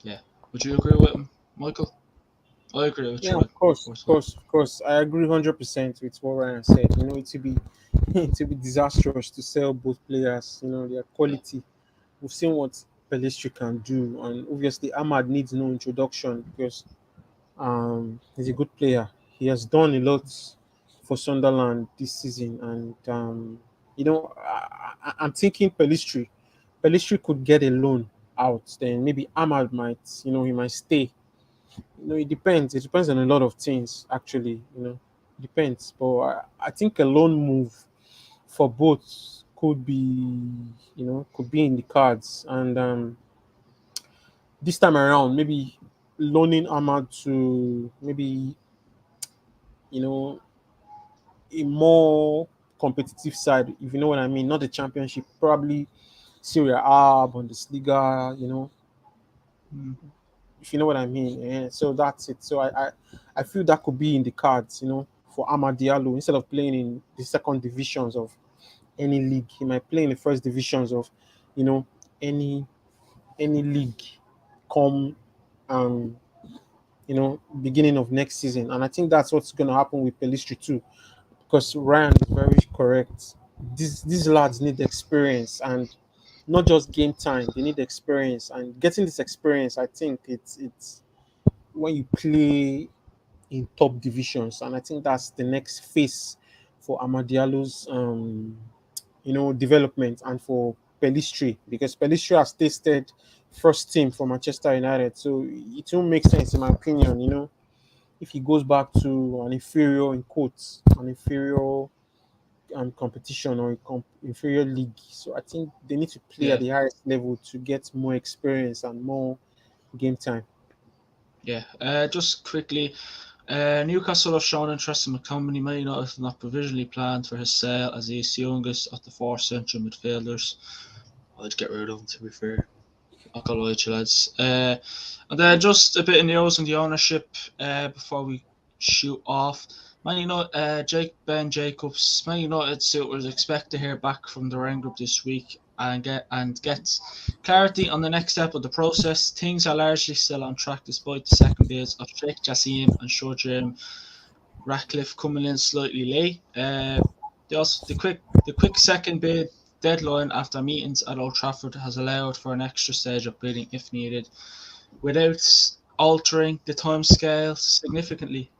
Yeah. Would you agree with him, Michael? I agree with Yeah, you. of course, of course, of course. I agree 100% with what Ryan said. It to be to be disastrous to sell both players. Their Yeah. quality. We've seen what Pelistri can do, and obviously Ahmad needs no introduction because he's a good player. He has done a lot for Sunderland this season, and I'm thinking Pelistri. Pelistri could get a loan out, then maybe Ahmad might, he might stay. It depends. It depends on a lot of things, actually. It depends. But I think a loan move for both could be in the cards. And this time around, maybe loaning Ahmad to maybe you know a more competitive side, if you know what I mean, not the championship, probably Serie A, Bundesliga, Mm. if you know what I mean. So that's it. So I feel that could be in the cards, for Amad Diallo. Instead of playing in the second divisions of any league, he might play in the first divisions of, you know, any any league come um beginning of next season. And I think that's what's gonna happen with Pelistri too. Because Ryan is very correct. These lads need experience and not just game time. They need experience, and getting this experience, I think it's when you play in top divisions, and I think that's the next phase for Amadialo's development and for Pelistri, because Pelistri has tasted first team for Manchester United, so it won't make sense in my opinion. If he goes back to an inferior in quotes, an inferior competition or a inferior league. So I think they need to play at Yeah. the highest level to get more experience and more game time. Yeah. Just quickly, Newcastle have shown interest in McTominay. Man United have not provisionally planned for his sale as he is the youngest of the four central midfielders. I'd get rid of him, to be fair. Not gonna lie to you, lads. And then just a bit of news on the ownership before we shoot off. Man United, Ben Jacobs, Man United suitors expect to hear back from the Rangers group this week and get clarity on the next step of the process. Things are largely still on track despite the second bids of Sheikh Jassim and Shojarim Ratcliffe coming in slightly late. The quick second bid deadline after meetings at Old Trafford has allowed for an extra stage of bidding if needed, without altering the timescale significantly.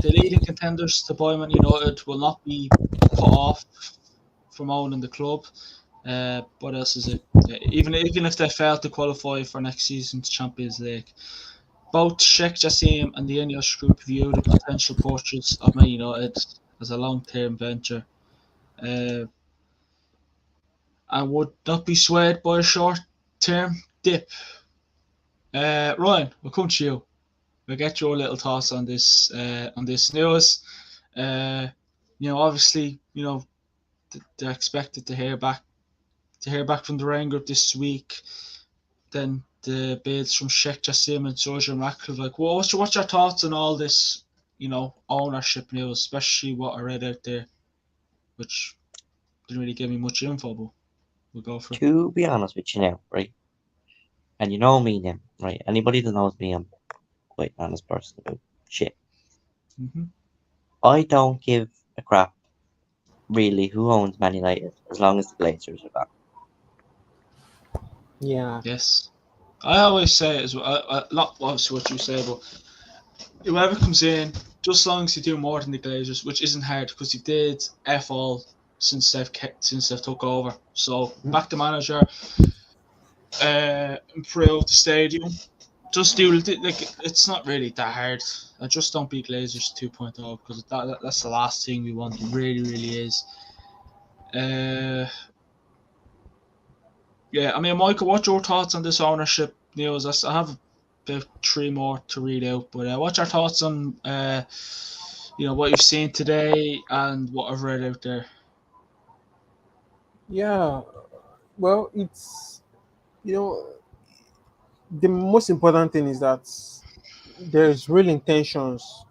The leading contenders to buy Man United will not be put off from owning the club. What else is it? Even if they fail to qualify for next season's Champions League, both Sheikh Jassim and the Ineos Group view the potential purchase of Man United as a long-term venture, uh, and would not be swayed by a short-term dip. Ryan, we'll come to you. We'll get your little thoughts on this news. Uh, obviously, they're expected to hear back from the Rain Group this week. Then the bids from Sheikh Jassim and Georgia Ratcliffe. Like, what's your thoughts on all this? Ownership news, especially what I read out there, which didn't really give me much info, but we'll go for it. To be honest with you now, right? And you know me now, right? Anybody that knows me, I'm quite an honest person about shit. Mm-hmm. I don't give a crap really who owns Man United as long as the Glazers are gone. Yeah, Yes, I always say it as well. Not obviously what you say, but whoever comes in, just as long as you do more than the Glazers, which isn't hard because you did F all since they've took over. So back the manager, improve the stadium, just do like it's not really that hard. I just don't beat Glazers 2.0 because that's the last thing we want. It really, really is. Yeah, I mean, Michael, what's your thoughts on this ownership news? I have about three more to read out, but what's your thoughts on what you've seen today and what I've read out there? Yeah, well, it's you know the most important thing is that there's real intentions,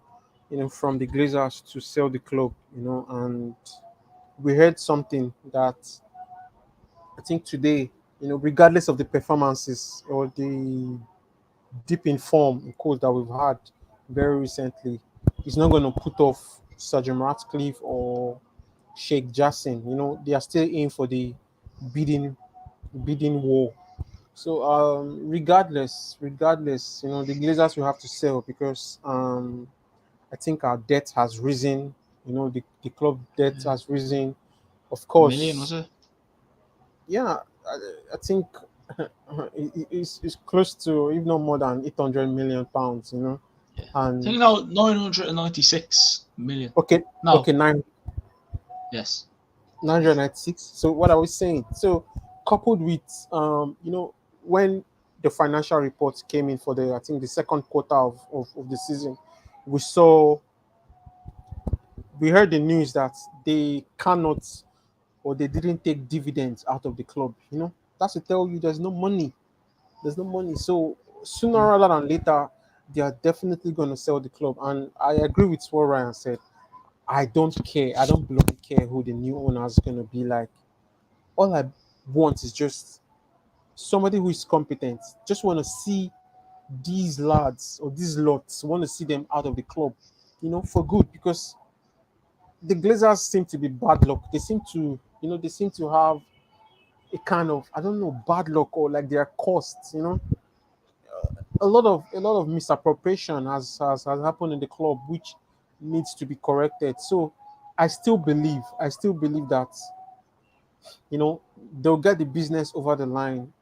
from the Glazers to sell the club, and we heard something that I think today, regardless of the performances or the deep in form in quotes that we've had very recently, is not going to put off Sir Jim Ratcliffe or Sheikh Jassin. They are still in for the bidding war. So regardless, the Glazers will have to sell because I think our debt has risen. The club debt has risen. Of A million, was course, it? yeah, I think it's close to, if not more than £800 million. Yeah. I And think now 996 million. okay, No, okay, nine yes. 996. So what are we saying? So coupled with when the financial reports came in for the, I think, the second quarter of the season, we saw we heard the news that they cannot, or they didn't take dividends out of the club. That's to tell you there's no money. There's no money. So sooner Mm. rather than later, they are definitely going to sell the club. And I agree with what Ryan said. I don't care. I don't bloody care who the new owner is going to be like. All I want is just somebody who is competent. Just want to see these lads or these lots, want to see them out of the club, for good. Because the Glazers seem to be bad luck. They seem to have a kind of, I don't know, bad luck, or like their costs. A lot of misappropriation has happened in the club, which needs to be corrected. So I still believe that they'll get the business over the line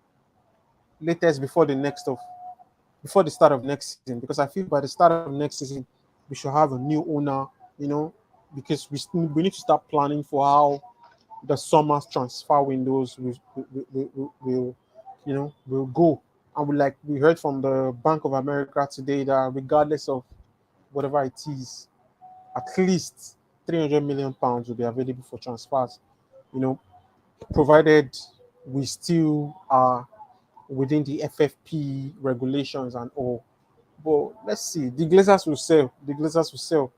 latest before the start of next season, because I feel by the start of next season we should have a new owner, you know, because we need to start planning for how the summer transfer windows will go. And we heard from the Bank of America today that regardless of whatever it is, at least £300 million will be available for transfers, you know, provided we still are within the FFP regulations and all. But let's see. The Glazers will sell. The Glazers will sell.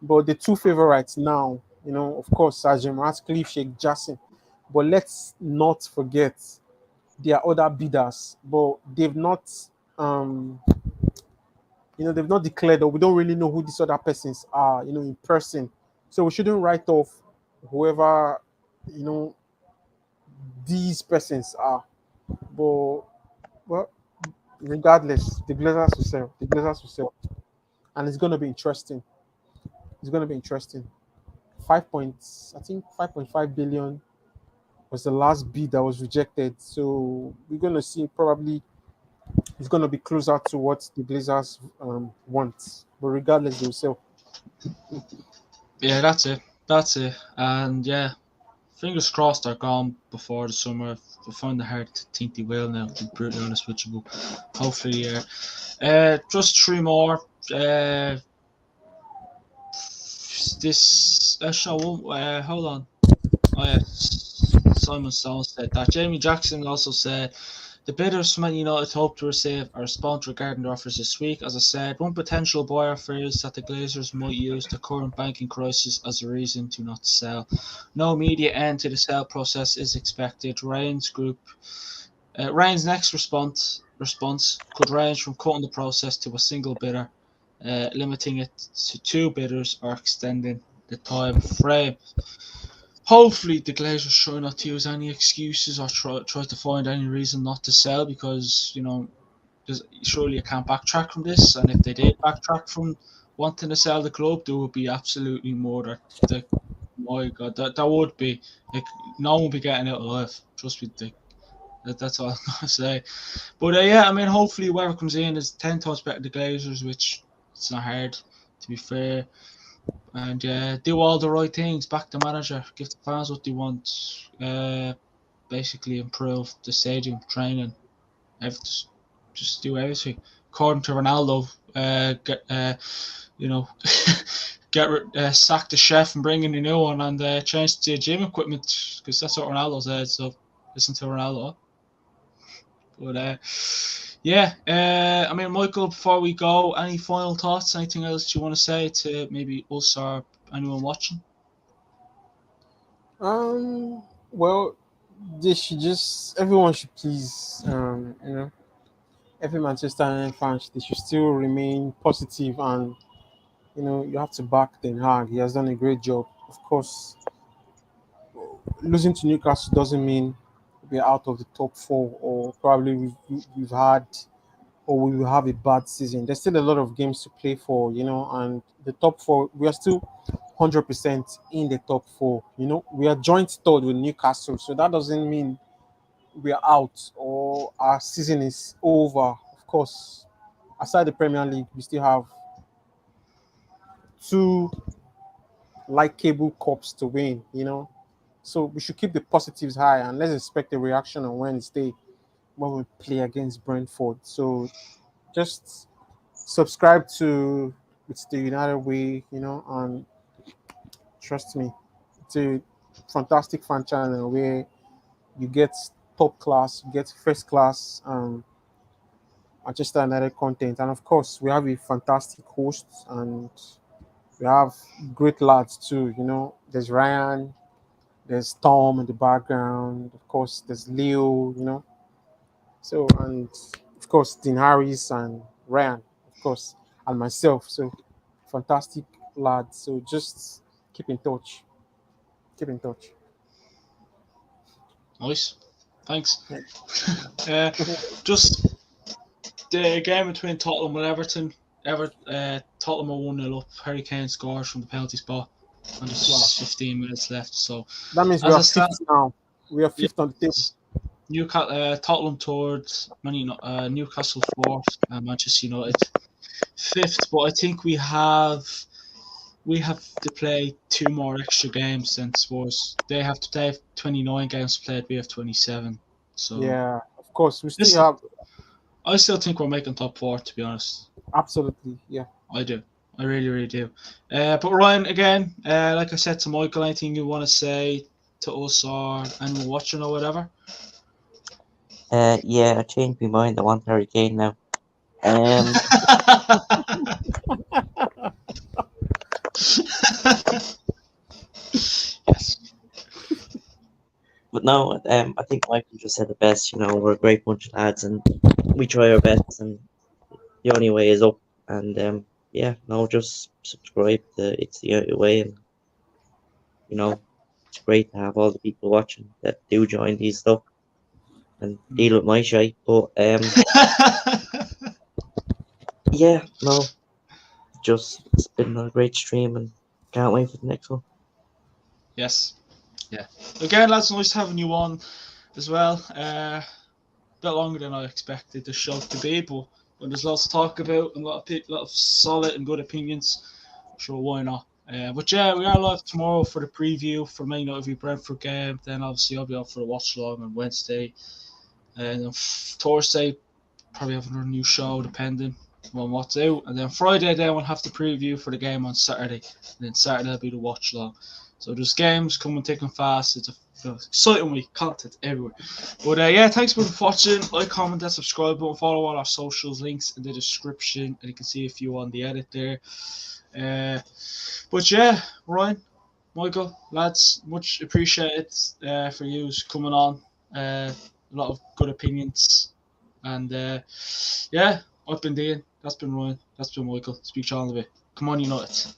But the two favorites now, of course, Sergeant Ratcliffe, Sheikh Jassin. But let's not forget there are other bidders, but um, they've not declared, or we don't really know who these other persons are, in person. So we shouldn't write off whoever, you know, these persons are. But well, regardless, the Glazers will sell. The Glazers will sell, and it's going to be interesting. It's going to be interesting. I think 5.5 billion was the last bid that was rejected. So we're going to see, probably it's going to be closer to what the Blazers want. But regardless, they'll sell. Yeah, that's it. That's it. And yeah, fingers crossed they're gone before the summer. I find it hard to think they will now, to be brutally honest with you. But hopefully, yeah. Just three more. This show. Hold on. Oh yeah, Simon Stone said that. Jamie Jackson also said the bidders from Man United hope to receive a response regarding their offers this week. As I said, one potential buyer fears that the Glazers might use the current banking crisis as a reason to not sell. No immediate end to the sale process is expected. Ryan's next response could range from cutting the process to a single bidder, limiting it to two bidders, or extending the time frame. Hopefully, the Glazers try not to use any excuses or try to find any reason not to sell, because surely you can't backtrack from this. And if they did backtrack from wanting to sell the club, there would be absolutely more that my God, that would be like no one would be getting out alive. Trust me, That's all I'm gonna say. But yeah, I mean, hopefully whoever comes in is 10 times better than the Glazers, which it's not hard, to be fair. And do all the right things. Back the manager, give the fans what they want. Basically improve the stadium, training, just do everything. According to Ronaldo, you know, sack the chef and bring in a new one and change the gym equipment because that's what Ronaldo said. So listen to Ronaldo. But yeah, I mean, Michael, before we go, any final thoughts? Anything else you want to say to maybe us or anyone watching? Well, they should everyone should please, every Manchester United fan, they should still remain positive and, you have to back Ten Hag. He has done a great job. Of course, losing to Newcastle doesn't mean we're out of the top four, or probably we've had, or we will have a bad season. There's still a lot of games to play for, and the top four, we are still 100% in the top four. We are joint third with Newcastle, so that doesn't mean we are out or our season is over. Of course, aside the Premier League, we still have two likable cups to win. So we should keep the positives high and let's expect a reaction on Wednesday when we play against Brentford. So just subscribe to It's the United Way, and trust me, it's a fantastic fan channel where you get top class, you get first class Manchester United content. And of course, we have a fantastic host and we have great lads too. There's Ryan, there's Tom in the background, of course, there's Leo. So, and of course, Dean Harris and Ryan, of course, and myself. So, fantastic lads. So, just keep in touch. Keep in touch. Nice, thanks. Yeah. Just the game between Tottenham and Everton. Tottenham are 1-0 up. Harry Kane scores from the penalty spot, and there's 15 minutes left. So, That means we as are I stand, fifth now. We are fifth on the table. Tottenham third, Newcastle fourth, and Manchester United fifth. But I think we have to play 2 more extra games than Spurs. They have 29 games played. We have 27. So Yeah, of course. We this, still have. I still think we're making top 4. To be honest, Absolutely. Yeah. I do. I really, really do. But Ryan, again, like I said to Michael, anything you want to say to us or anyone watching or whatever? Yeah, I changed my mind. I want Harry Kane now. Um, Yes. but no, I think Michael just said it best. We're a great bunch of lads, and we try our best, and the only way is up. And yeah, no, just subscribe to It's the Only Way, and it's great to have all the people watching that do join these stuff and deal with my shite. But yeah, no, it's been a great stream, and can't wait for the next one. Yes. Yeah. Again, lads, nice having you on as well. A bit longer than I expected the show to be, but when there's lots to talk about and a lot of solid and good opinions, sure, why not? But yeah, we are live tomorrow for the preview for Man United Brentford game. Then obviously I'll be up for the watch along on Wednesday, and then Thursday probably have another new show depending on what's out. And then Friday then we'll have the preview for the game on Saturday, and then Saturday will be the watch along. So there's games coming thick and fast. It's a exciting week, content everywhere. But yeah, thanks for watching. Like, comment, and subscribe button. Follow all our socials, links in the description, and you can see a few on the edit there. But yeah, Ryan, Michael, lads, much appreciated for you coming on. A lot of good opinions, and yeah, I've been Dean. That's been Ryan. That's been Michael. Speak to you all in a bit. Come on, United.